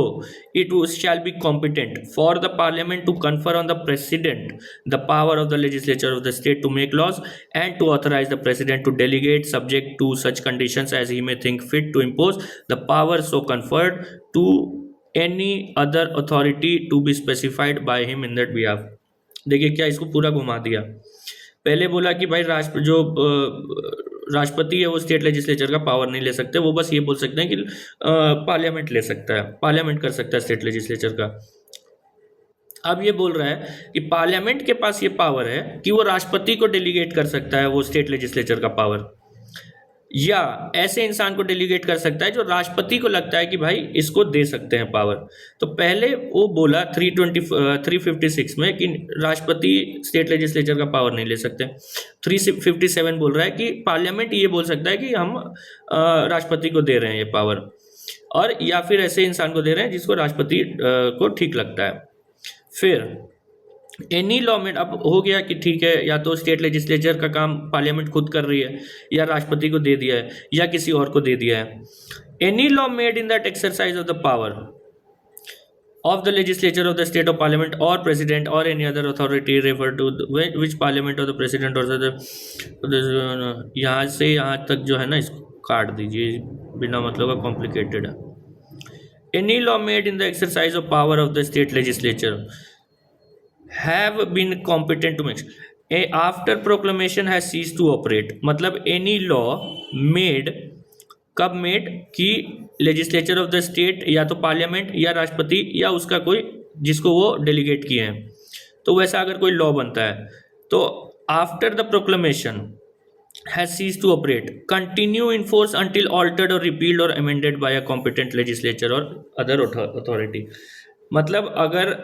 it shall be competent for the parliament to confer on the president the power of the legislature of the state to make laws and to authorize the president to delegate subject to such conditions as he may think fit to impose the power so conferred to any other authority to be specified by him in that behalf। देखिए क्या इसको पूरा घुमा दिया। पहले बोला कि भाई राष्ट्रपति है वो स्टेट लेजिस्लेचर का पावर नहीं ले सकते, वो बस ये बोल सकते हैं कि पार्लियामेंट ले सकता है, पार्लियामेंट कर सकता है स्टेट लेजिस्लेचर का। अब ये बोल रहा है कि पार्लियामेंट के पास ये पावर है कि वो राष्ट्रपति को डेलीगेट कर सकता है वो स्टेट लेजिस्लेचर का पावर, या ऐसे इंसान को डेलीगेट कर सकता है जो राष्ट्रपति को लगता है कि भाई इसको दे सकते हैं पावर। तो पहले वो बोला 356 में कि राष्ट्रपति स्टेट लेजिस्लेचर का पावर नहीं ले सकते। 357 बोल रहा है कि पार्लियामेंट ये बोल सकता है कि हम राष्ट्रपति को दे रहे हैं ये पावर, और या फिर ऐसे इंसान को दे रहे हैं जिसको राष्ट्रपति को ठीक लगता है। फिर एनी लॉ में अब हो गया कि ठीक है, या तो स्टेट लेजिस्लेचर का काम पार्लियामेंट खुद कर रही है, या राष्ट्रपति को दे दिया है, या किसी और को दे दिया है। Any law made in that exercise of the power of the legislature of the state of parliament or president or any other authority refer to which parliament or the president or the यहाँ से यहाँ तक जो है ना इसको काट दीजिए, बिना मतलब का कॉम्प्लिकेटेड है। any law made in the exercise of power of the state legislature have been competent to make after proclamation has ceased to operate, मतलब any law made कब मेड कि लेजिस्लेचर ऑफ द स्टेट या तो parliament या राष्ट्रपति या उसका कोई जिसको वो डेलीगेट किए हैं, तो वैसा अगर कोई लॉ बनता है तो after the proclamation has cease to operate continue in force until altered और रिपील्ड और amended by a competent legislature और अदर अथॉरिटी। मतलब अगर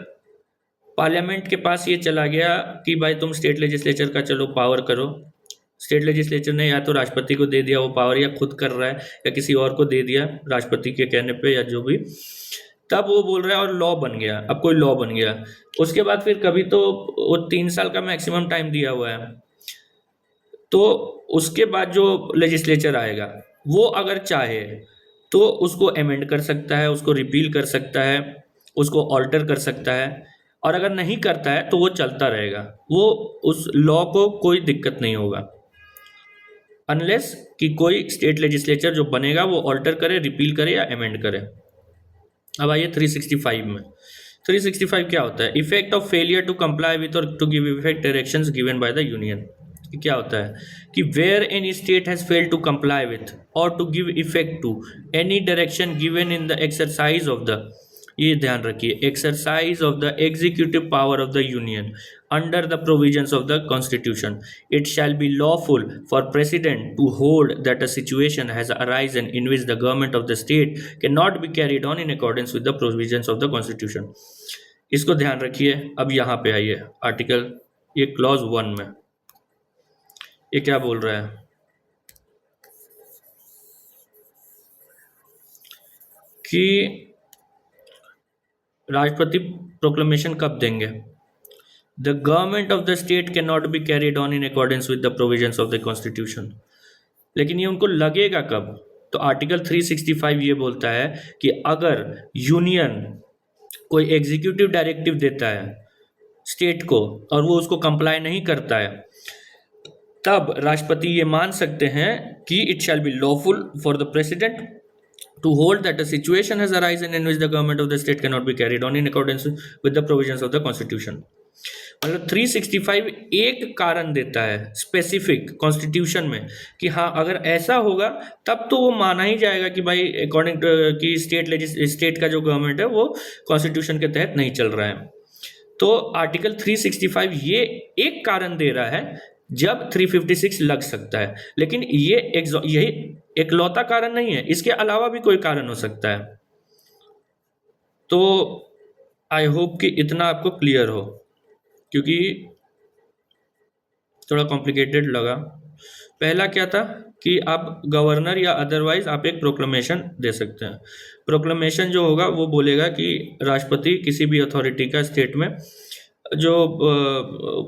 पार्लियामेंट के पास ये चला गया कि भाई तुम स्टेट लेजिस्लेचर का चलो पावर करो, स्टेट लेजिस्लेचर ने या तो राष्ट्रपति को दे दिया वो पावर, या खुद कर रहा है, या किसी और को दे दिया राष्ट्रपति के कहने पे या जो भी, तब वो बोल रहा है और लॉ बन गया, अब कोई लॉ बन गया। उसके बाद फिर कभी तो वो 3 साल का मैक्सिमम टाइम दिया हुआ है, तो उसके बाद जो लेजिस्लेचर आएगा वो अगर चाहे तो उसको अमेंड कर सकता है, उसको रिपील कर सकता है, उसको ऑल्टर कर सकता है, और अगर नहीं करता है तो वो चलता रहेगा, वो उस लॉ को कोई दिक्कत नहीं होगा, अनलेस कि कोई स्टेट लेजिस्लेचर जो बनेगा वो ऑल्टर करे, रिपील करे या अमेंड करे। अब आइए 365 में। 365 क्या होता है? Effect of failure to comply with और to give effect directions given by the union. क्या होता है कि where any state has failed to comply with और to give effect to any direction given in the exercise of the, ये ध्यान रखिए, exercise of the executive power of the union under the provisions of the constitution, it shall be lawful for president to hold that a situation has arisen in which the government of the state cannot be carried on in accordance with the provisions of the constitution। इसको ध्यान रखिए। अब यहाँ पे आइए article, ये clause 1 में ये क्या बोल रहा है कि राष्ट्रपति प्रोक्लेमेशन कब देंगे? The government of the state cannot be carried on in accordance with the provisions of the constitution। लेकिन ये उनको लगेगा कब? तो आर्टिकल 365 ये बोलता है कि अगर यूनियन कोई एग्जीक्यूटिव डायरेक्टिव देता है स्टेट को और वो उसको कंप्लाई नहीं करता है, तब राष्ट्रपति ये मान सकते हैं कि it shall be lawful for the president to hold that a situation has arisen in which the government of the state cannot be carried on in accordance with the provisions of the constitution। मतलब 365 एक कारण देता है specific constitution में कि हाँ अगर ऐसा होगा तब तो वो माना ही जाएगा कि भाई अकॉर्डिंग टू कि स्टेट का जो गवर्नमेंट है वो कॉन्स्टिट्यूशन के तहत नहीं चल रहा है। तो आर्टिकल 365 ये एक कारण दे रहा है जब 356 लग सकता है, लेकिन ये यही एकलौता कारण नहीं है, इसके अलावा भी कोई कारण हो सकता है। तो आई होप कि इतना आपको क्लियर हो, क्योंकि थोड़ा कॉम्प्लिकेटेड लगा। पहला क्या था कि आप गवर्नर या अदरवाइज आप एक प्रोक्लेमेशन दे सकते हैं। प्रोक्लेमेशन जो होगा वो बोलेगा कि राष्ट्रपति किसी भी अथॉरिटी का स्टेट में जो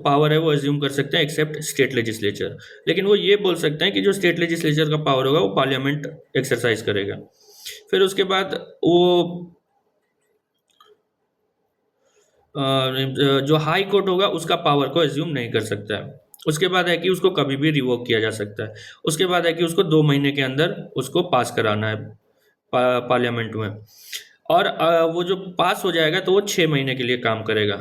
पावर है वो एज्यूम कर सकते हैं एक्सेप्ट स्टेट लेजिस्लेचर, लेकिन वो ये बोल सकते हैं कि जो स्टेट लेजिस्लेचर का पावर होगा वो पार्लियामेंट एक्सरसाइज करेगा। फिर उसके बाद वो जो हाई कोर्ट होगा उसका पावर को एज्यूम नहीं कर सकता है। उसके बाद है कि उसको कभी भी रिवोक किया जा सकता है। उसके बाद है कि उसको 2 महीने के अंदर उसको पास कराना है पार्लियामेंट में, और वो जो पास हो जाएगा तो वो 6 महीने के लिए काम करेगा।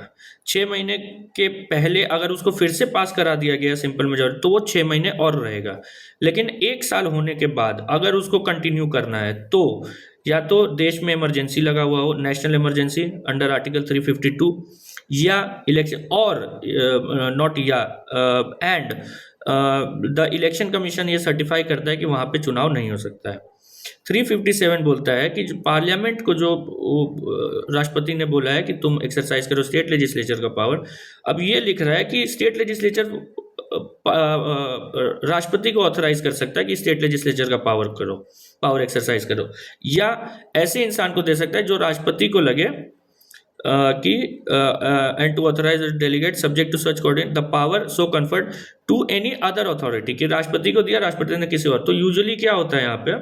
6 महीने के पहले अगर उसको फिर से पास करा दिया गया सिंपल मेजॉरिटी तो वो 6 महीने और रहेगा, लेकिन 1 साल होने के बाद अगर उसको कंटिन्यू करना है तो या तो देश में इमरजेंसी लगा हुआ हो, नेशनल इमरजेंसी अंडर आर्टिकल 352, या इलेक्शन और नॉट या एंड द इलेक्शन कमीशन ये सर्टिफाई करता है कि वहाँ पे चुनाव नहीं हो सकता है। 357 बोलता है कि जो पार्लियामेंट को जो राष्ट्रपति ने बोला है कि तुम एक्सरसाइज करो स्टेट लेजिस्लेचर का पावर, अब ये लिख रहा है कि स्टेट लेजिस्लेचर राष्ट्रपति को ऑथराइज कर सकता है कि स्टेट लेजिस्लेचर का पावर एक्सरसाइज करो, या ऐसे इंसान को दे सकता है जो राष्ट्रपति को लगे कि and to authorise delegate subject to such coordinate the power so conferred to any other authority, कि राष्ट्रपति को दिया, राष्ट्रपति ने किसी और। तो यूजुअली क्या होता है यहाँ पे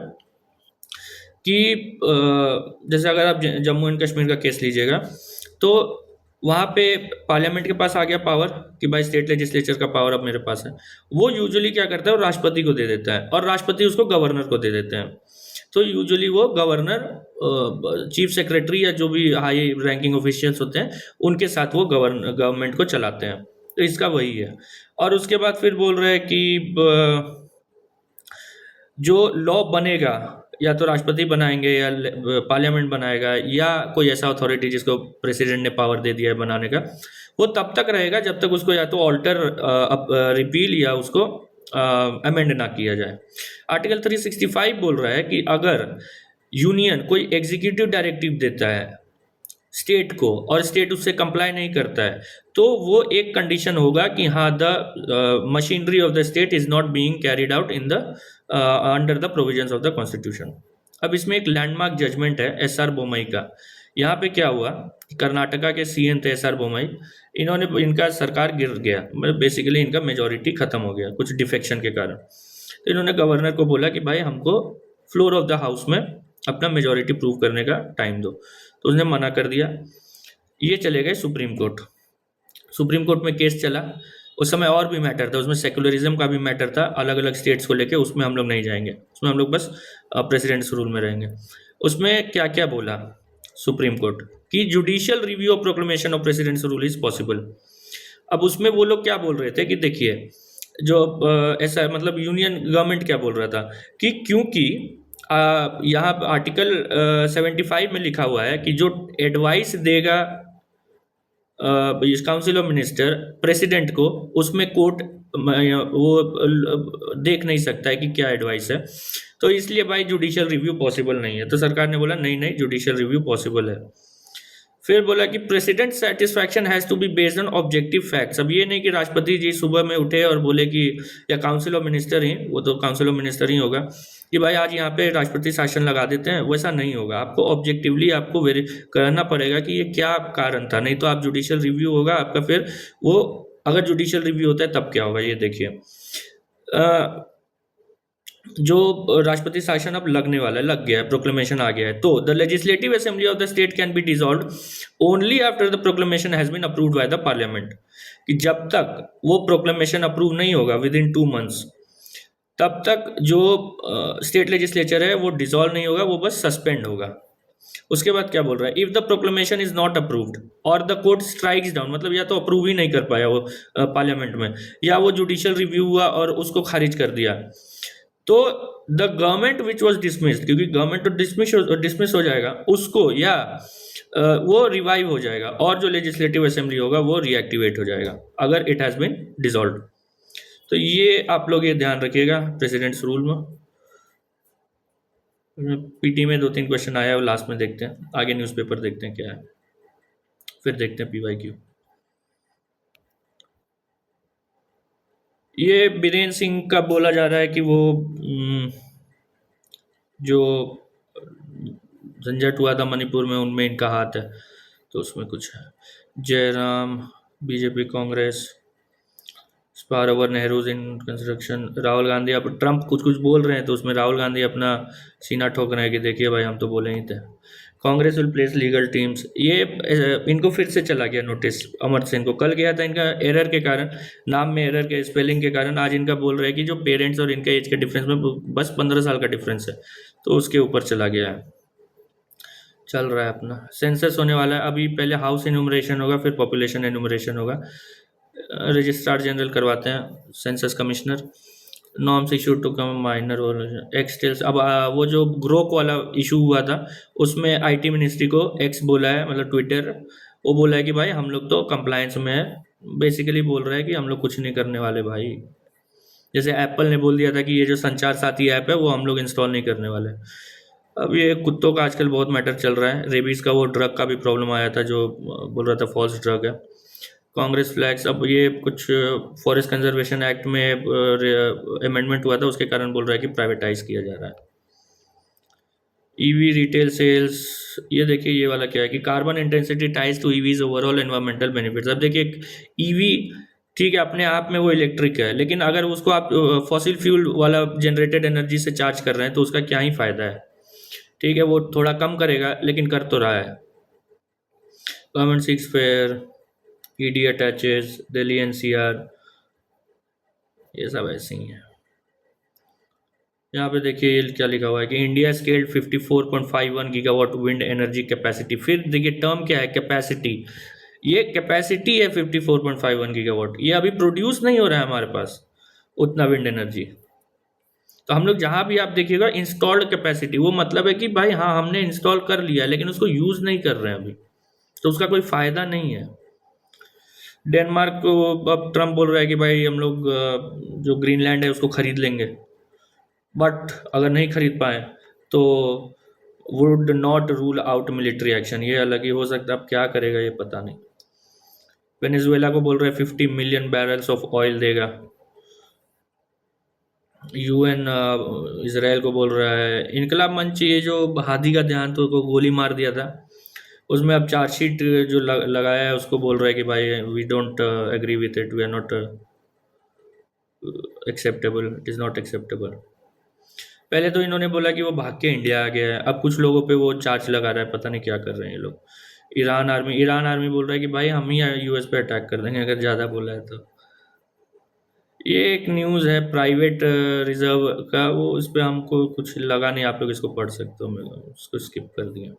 कि जैसे अगर आप जम्मू एंड कश्मीर का केस लीजिएगा तो वहाँ पे पार्लियामेंट के पास आ गया पावर कि भाई स्टेट लेजिस्लेचर का पावर अब मेरे पास है, वो यूजुअली क्या करता है, वो राष्ट्रपति को दे देता है और राष्ट्रपति उसको गवर्नर को दे देते हैं। तो यूजुअली वो गवर्नर चीफ सेक्रेटरी या जो भी हाई रैंकिंग ऑफिशियल्स होते हैं उनके साथ वो गवर्नमेंट को चलाते हैं। तो इसका वही है। और उसके बाद फिर बोल रहे हैं कि जो लॉ बनेगा या तो राष्ट्रपति बनाएंगे या पार्लियामेंट बनाएगा या कोई ऐसा अथॉरिटी जिसको प्रेसिडेंट ने पावर दे दिया है बनाने का, वो तब तक रहेगा जब तक उसको या तो ऑल्टर रिपील या उसको अमेंड ना किया जाए। आर्टिकल 365 बोल रहा है कि अगर यूनियन कोई एग्जीक्यूटिव डायरेक्टिव देता है स्टेट को और स्टेट उससे कंप्लाई नहीं करता है तो वो एक कंडीशन होगा कि हाँ the machinery of the state is not being carried out in the under the provisions of the constitution. अब इसमें एक लैंडमार्क जजमेंट है SR बोमई का यहाँ पे क्या हुआ, कर्नाटका के सीएम थे एसआर बोमई, इन्होंने इनका सरकार गिर गया, मतलब बेसिकली इनका मेजोरिटी खत्म हो गया कुछ डिफेक्शन के कारण। तो इन्होंने गवर्नर को बोला कि भाई हमको फ्लोर ऑफ द हाउस में अपना मेजोरिटी प्रूव करने का टाइम दो, तो उसने मना कर दिया। ये चले गए सुप्रीम कोर्ट। सुप्रीम कोर्ट में केस चला। उस समय और भी मैटर था, उसमें सेकुलरिज्म का भी मैटर था अलग अलग स्टेट्स को लेके, उसमें हम लोग नहीं जाएंगे, उसमें हम लोग बस प्रेसिडेंट्स रूल में रहेंगे। उसमें क्या क्या बोला सुप्रीम कोर्ट कि judicial review of proclamation of president's rule is possible. अब उसमें वो लोग क्या बोल रहे थे कि देखिए, जो ऐसा मतलब यूनियन गवर्नमेंट क्या बोल रहा था कि क्योंकि यहाँ आर्टिकल 75 में लिखा हुआ है कि जो एडवाइस देगा काउंसिल ऑफ मिनिस्टर प्रेसिडेंट को, उसमें कोर्ट वो देख नहीं सकता है कि क्या एडवाइस है, तो इसलिए भाई जुडिशियल रिव्यू पॉसिबल नहीं है। तो सरकार ने बोला नहीं नहीं, जुडिशियल रिव्यू पॉसिबल है। फिर बोला कि president satisfaction has to be based on objective facts. अब ये नहीं कि राष्ट्रपति जी सुबह में उठे और बोले कि, या काउंसिल ऑफ मिनिस्टर ही, वो तो काउंसिल ऑफ मिनिस्टर ही होगा, कि भाई आज यहाँ पे राष्ट्रपति शासन लगा देते हैं, वैसा नहीं होगा। आपको ऑब्जेक्टिवली आपको वेरी करना पड़ेगा कि ये क्या कारण था, नहीं तो आप जुडिशियल रिव्यू होगा आपका, फिर वो अगर जुडिशियल रिव्यू होता है तब क्या होगा ये देखिए। जो राष्ट्रपति शासन अब लगने वाला है, लग गया है, प्रोक्लेमेशन आ गया है, तो the legislative assembly of the state can be dissolved only after the proclamation has been approved by the parliament. कि जब तक वो प्रोक्लेमेशन अप्रूव नहीं होगा विद इन 2 मंथ्स, तब तक जो स्टेट लेजिस्लेचर है वो डिसॉल्व नहीं होगा, वो बस सस्पेंड होगा। उसके बाद क्या बोल रहा है, if the proclamation is not approved और द कोर्ट स्ट्राइक्स डाउन, मतलब या तो अप्रूव ही नहीं कर पाया वो पार्लियामेंट में, या वो जुडिशियल रिव्यू हुआ और उसको खारिज कर दिया, तो the government which was dismissed, क्योंकि गवर्नमेंट तो डिसमिस हो जाएगा उसको, या वो रिवाइव हो जाएगा, और जो लेजिस्लेटिव असेंबली होगा वो रीएक्टिवेट हो जाएगा अगर इट हैज़ बीन डिसॉल्व। तो ये आप लोग ये ध्यान रखिएगा प्रेसिडेंट्स रूल में। पीटी में 2-3 क्वेश्चन आया है, वो लास्ट में देखते हैं, आगे न्यूज़पेपर देखते हैं क्या है, फिर देखते हैं पीवाईक्यू। ये बीरेन सिंह का बोला जा रहा है कि वो जो झंझट हुआ था मणिपुर में, उनमें इनका हाथ है, तो उसमें कुछ है। Jairam, BJP Congress, spar over Nehru's in construction, Rahul Gandhi, अब ट्रंप कुछ कुछ बोल रहे हैं तो उसमें राहुल गांधी अपना सीना ठोक रहे हैं कि देखिए भाई हम तो बोले ही थे। Congress will place legal teams, ये इनको फिर से चला गया नोटिस। अमर सिंह को कल गया था, इनका एरर के कारण, नाम में एरर के स्पेलिंग के कारण। आज इनका बोल रहे हैं कि जो पेरेंट्स और इनके एज के डिफरेंस में बस 15 साल का डिफरेंस है, तो उसके ऊपर चला गया है। चल रहा है अपना सेंसस होने वाला है अभी, पहले हाउस इन्यूमरेशन होगा, फिर पॉपुलेशन इन्यूमरेशन होगा। रजिस्ट्रार जनरल करवाते हैं, census commissioner. Norms issue to कम माइनर और एक्सटेल्स। अब वो जो ग्रोक वाला इशू हुआ था, उसमें आईटी मिनिस्ट्री को एक्स बोला है, मतलब ट्विटर, वो बोला है कि भाई हम लोग तो कंप्लायंस में है। बेसिकली बोल रहा है कि हम लोग कुछ नहीं करने वाले भाई। जैसे एप्पल ने बोल दिया था कि ये जो संचार साथी ऐप है वो हम लोग इंस्टॉल नहीं करने वाले। अब ये कुत्तों का आजकल बहुत मैटर चल रहा है। रेबीज का वो ड्रग का भी प्रॉब्लम आया था, जो बोल रहा था फॉल्स ड्रग है। कांग्रेस फ्लैग्स, अब ये कुछ फॉरेस्ट कंजर्वेशन एक्ट में अमेंडमेंट हुआ था, उसके कारण बोल रहा है कि प्राइवेटाइज किया जा रहा है। ईवी रिटेल सेल्स, ये देखिए ये वाला क्या है कि carbon intensity ties to EVs overall environmental benefits. अब देखिए ईवी ठीक है अपने आप में वो इलेक्ट्रिक है, लेकिन अगर उसको आप फॉसिल फ्यूल वाला जनरेटेड एनर्जी से चार्ज कर रहे हैं तो उसका क्या ही फायदा है। ठीक है, वो थोड़ा कम करेगा लेकिन कर तो रहा है। Government six fair, ED attaches, Delhi NCR, ये सब ऐसे ही है। यहाँ पे देखिए ये क्या लिखा हुआ है कि India scaled 54.51 gigawatt wind energy capacity. फिर देखिए टर्म क्या है, कैपेसिटी। ये कैपेसिटी है 54.51 गीगावाट, ये अभी प्रोड्यूस नहीं हो रहा है हमारे पास उतना विंड एनर्जी। तो हम लोग जहाँ भी आप देखिएगा इंस्टॉल्ड कैपेसिटी, वो मतलब है कि भाई हाँ हमने इंस्टॉल कर लिया लेकिन उसको यूज़ नहीं कर रहे हैं अभी, तो उसका कोई फ़ायदा नहीं है। डेनमार्क को अब ट्रम्प बोल रहा है कि भाई हम लोग जो ग्रीनलैंड है उसको खरीद लेंगे, बट अगर नहीं खरीद पाए तो would not rule out military action. ये अलग ही हो सकता है, अब क्या करेगा ये पता नहीं। वेनेजुएला को बोल रहे हैं 50 मिलियन बैरल्स ऑफ ऑयल देगा। यूएन इसराइल को बोल रहा है। इनकलाब मंच, ये जो हादी का देहांत को गोली मार दिया था, उसमें अब चार्जशीट जो लगाया है उसको बोल रहा है कि भाई we don't agree with it, we are not acceptable, it is not acceptable. पहले तो इन्होंने बोला कि वो भाग के इंडिया आ गया है, अब कुछ लोगों पे वो चार्ज लगा रहा है, पता नहीं क्या कर रहे हैं ये लोग। ईरान आर्मी बोल रहा है कि भाई हम ही यूएस पे अटैक कर देंगे अगर ज़्यादा बोला है तो। ये एक न्यूज़ है प्राइवेट रिजर्व का, वो इस पर हमको कुछ लगा नहीं, आप लोग इसको पढ़ सकते हो, मैं उसको स्किप कर दिया।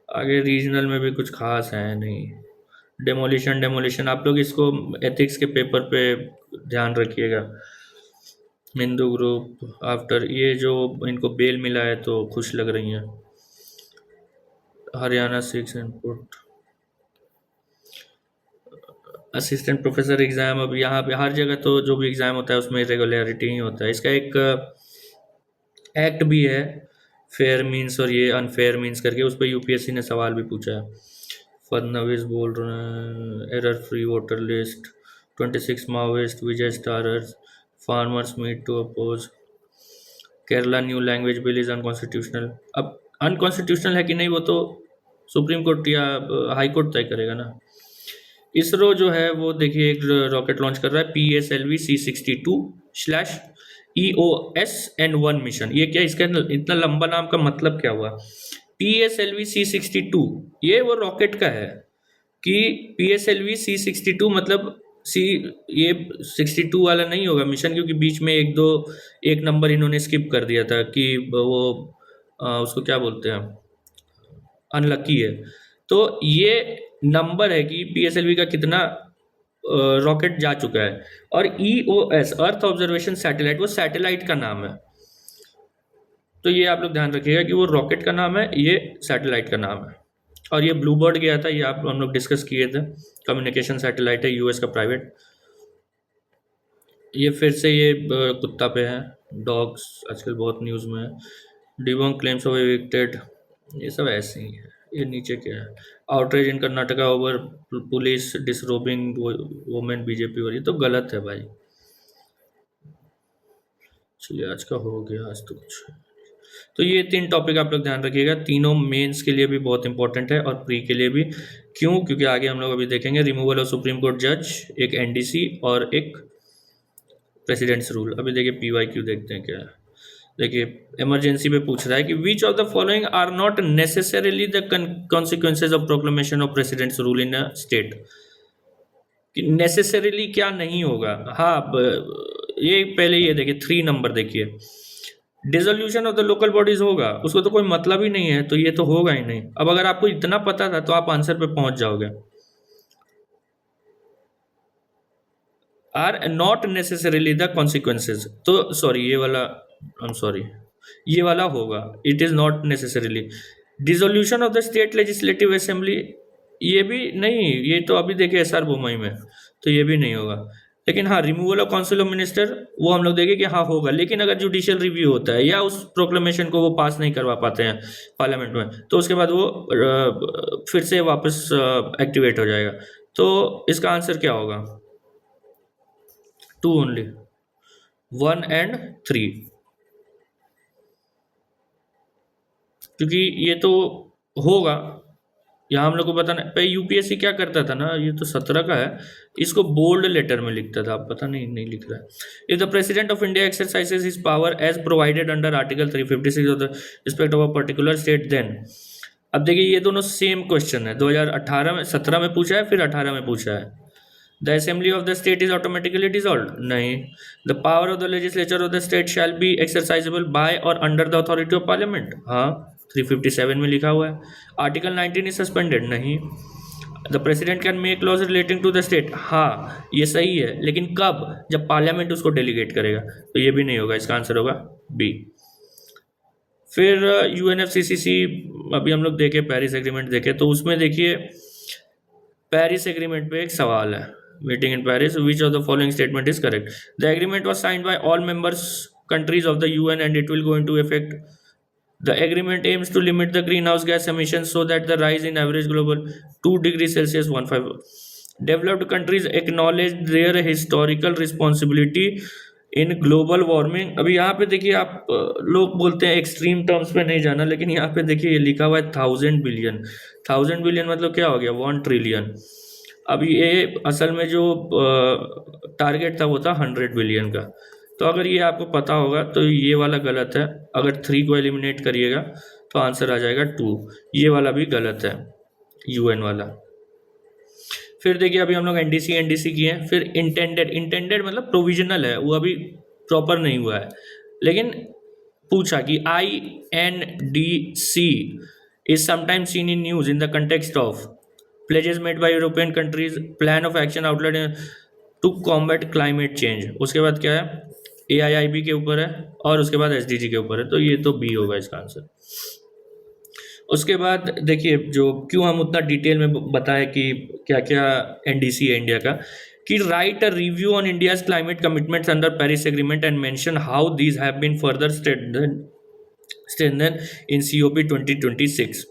आगे रीजनल में भी कुछ खास है नहीं। डेमोलिशन डेमोलिशन आप लोग इसको एथिक्स के पेपर पे ध्यान रखिएगा। हिंदू ग्रुप आफ्टर ये जो इनको बेल मिला है तो खुश लग रही हैं। Haryana six input assistant professor exam, अब यहाँ पे हर जगह तो जो भी एग्ज़ाम होता है उसमें इरेगुलरिटी ही होता है। इसका एक एक्ट भी है, फेयर मीन्स और ये अनफेयर मीन्स करके, उस पर यूपीएससी ने सवाल भी पूछा है। फडनवीस बोल रहे हैं error free voter list, 26 Maoist Vijay starrers, farmers meet to oppose, Kerala new language bill is unconstitutional. अब अनकॉन्स्टिट्यूशनल है कि नहीं वो तो सुप्रीम कोर्ट या हाई कोर्ट तय करेगा ना। इसरो जो है वो देखिए एक रॉकेट लॉन्च कर रहा है, PSLV C62/EOSN1 मिशन। ये क्या, इसका इतना लंबा नाम का मतलब क्या हुआ? PSLV-C62 ये वो रॉकेट का है कि PSLV-C62 मतलब सी, ये 62 वाला नहीं होगा मिशन, क्योंकि बीच में एक नंबर इन्होंने स्किप कर दिया था कि वो उसको क्या बोलते हैं, अनलकी है। तो ये नंबर है कि PSLV का कितना रॉकेट जा चुका है। और EOS अर्थ ऑब्जर्वेशन सैटेलाइट वो सैटेलाइट का नाम है, तो ये आप लोग ध्यान रखिएगा कि वो रॉकेट का नाम है, ये सैटेलाइट का नाम है। और ये ब्लूबर्ड गया था, ये हम लोग डिस्कस किए थे, कम्युनिकेशन सैटेलाइट है यूएस का प्राइवेट। ये फिर से ये कुत्ता पे है, डॉग्स आजकल बहुत न्यूज़ में है। डिबंक क्लेम्स ऑफ एविक्टेड, ये सब ऐसे ही है। ये नीचे क्या है, outrage in Karnataka over police disrobing women BJP, और ये तो गलत है भाई। चलिए आज का हो गया, आज तो कुछ। तो ये 3 टॉपिक आप लोग ध्यान रखिएगा, तीनों मेंस के लिए भी बहुत इंपॉर्टेंट है और प्री के लिए भी। क्यों? क्योंकि आगे हम लोग अभी देखेंगे रिमूवल ऑफ सुप्रीम कोर्ट जज, एक एनडीसी और एक प्रेसिडेंट्स रूल। अभी देखिए PYQ देखते हैं क्या है। देखिए इमरजेंसी में पूछ रहा है कि which of the following are not necessarily the consequences of proclamation of president's rule in a state. कि नेसेसरीली क्या नहीं होगा। हाँ ये पहले ये देखिए 3 नंबर देखिए, dissolution of the local bodies होगा, उसको तो कोई मतलब ही नहीं है, तो ये तो होगा ही नहीं। अब अगर आपको इतना पता था तो आप आंसर पे पहुंच जाओगे। Are not necessarily the consequences, तो सॉरी ये वाला, आई एम सॉरी, ये वाला होगा, it is not necessarily. Dissolution of the state legislative assembly, ये भी नहीं, ये तो अभी देखिए SR बोमई में, तो ये भी नहीं होगा। लेकिन हाँ removal of council of minister वो हम लोग देखें कि हाँ होगा, लेकिन अगर जुडिशियल रिव्यू होता है या उस प्रोक्लेमेशन को वो पास नहीं करवा पाते हैं पार्लियामेंट में, तो उसके बाद वो फिर से वापस एक्टिवेट हो जाएगा। तो इसका आंसर क्या होगा? 2 ओनली, 1 and 3, क्योंकि ये तो होगा। यहाँ हम लोग को बताना पे यूपीएससी क्या करता था ना, ये तो 17 का है, इसको बोल्ड लेटर में लिखता था, आप पता नहीं लिख रहा है। If the president of India exercises his power as provided under article 356 of the respect of a particular state, then. अब देखिए ये दोनों सेम क्वेश्चन है, 2018 में 17 में पूछा है, फिर 18 में पूछा है। The assembly of the state is automatically dissolved, नहीं। The power of the legislature of the state shall be exercisable by और under the authority of Parliament, हाँ 357 में लिखा हुआ है। आर्टिकल 19 इज सस्पेंडेड, नहीं। The president can make laws relating to the state, हाँ ये सही है, लेकिन कब? जब पार्लियामेंट उसको डेलीगेट करेगा, तो ये भी नहीं होगा, इसका आंसर होगा बी। फिर UNFCCC, अभी हम लोग देखे पेरिस एग्रीमेंट देखे, तो उसमें देखिए पेरिस एग्रीमेंट पे एक सवाल है, meeting in Paris, which of the following statement is correct? The agreement was signed by all members countries of the UN and it will go into effect. The agreement aims to limit the greenhouse gas emissions so that the rise in average global 2 degrees Celsius 1.5. Developed countries acknowledge their historical responsibility in global warming, अभी यहाँ पे देखिए आप लोग बोलते हैं extreme terms पे नहीं जाना, लेकिन यहाँ पे देखिए ये लिखा हुआ है 1000 बिलियन। 1000 बिलियन मतलब क्या हो गया, 1 ट्रिलियन। अभी ये असल में जो टारगेट था वो था 100 बिलियन का। तो अगर ये आपको पता होगा तो ये वाला गलत है। अगर 3 को एलिमिनेट करिएगा तो आंसर आ जाएगा 2। ये वाला भी गलत है, यूएन वाला। फिर देखिए अभी हम लोग एनडीसी एनडीसी किए हैं। फिर इंटेंडेड, इंटेंडेड मतलब प्रोविजनल है, वो अभी प्रॉपर नहीं हुआ है। लेकिन पूछा कि INDC is sometimes seen in news in the context of pledges made by European countries, plan of action outline to combat climate change. उसके बाद क्या है, AIIB के ऊपर है और उसके बाद SDG के ऊपर है, तो ये तो बी होगा इसका आंसर। उसके बाद देखिए जो क्यों हम उतना डिटेल में बताएं कि क्या क्या एनडीसी है इंडिया का, कि write a review on India's climate commitments under Paris agreement and mention how these have been further strengthen in COP 2026।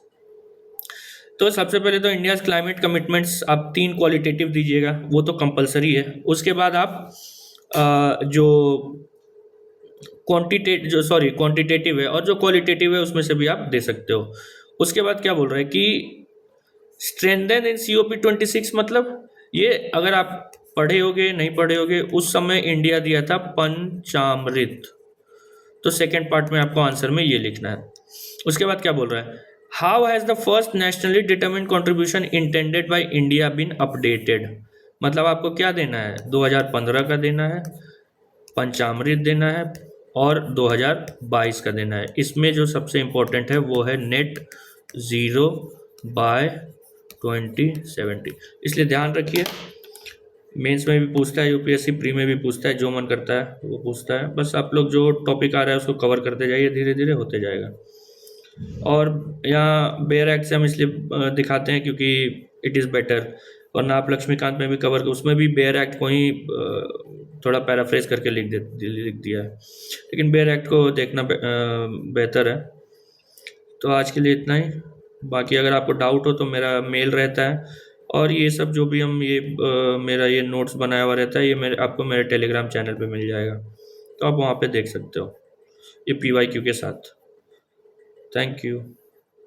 तो सबसे पहले तो इंडियाज क्लाइमेट कमिटमेंट्स आप 3 क्वालिटेटिव दीजिएगा, वो तो कंपलसरी है। उसके बाद आप जो क्वांटिटेटिव है और जो क्वालिटेटिव है उसमें से भी आप दे सकते हो। उसके बाद क्या बोल रहा है कि स्ट्रेंथन इन COP 26 मतलब ये अगर आप पढ़े होगे नहीं पढ़े होगे, उस समय इंडिया दिया था पंचामृत। तो सेकेंड पार्ट में आपको आंसर में ये लिखना है। उसके बाद क्या बोल रहा है, how has the first nationally determined contribution intended by India been updated. मतलब आपको क्या देना है, 2015 का देना है, पंचामृत देना है और 2022 का देना है। इसमें जो सबसे इम्पोर्टेंट है वो है नेट ज़ीरो बाय 2070। इसलिए ध्यान रखिए, मेंस में भी पूछता है, UPSC प्री में भी पूछता है, जो मन करता है वो पूछता है। बस आप लोग जो टॉपिक आ रहा है उसको कवर करते जाइए, धीरे धीरे होते जाएगा। और यहाँ बेयर एक्ट से हम इसलिए दिखाते हैं क्योंकि इट इज़ बेटर, वरना आप लक्ष्मीकांत में भी कवर, उसमें भी बेयर एक्ट को ही थोड़ा पैराफ्रेज करके लिख दिया है, लेकिन बेयर एक्ट को देखना बेहतर है। तो आज के लिए इतना ही। बाकी अगर आपको डाउट हो तो मेरा मेल रहता है, और ये सब जो भी हम ये मेरा ये नोट्स बनाया हुआ रहता है, ये आपको मेरे टेलीग्राम चैनल पे मिल जाएगा, तो आप वहाँ पे देख सकते हो ये PYQ के साथ। Thank you.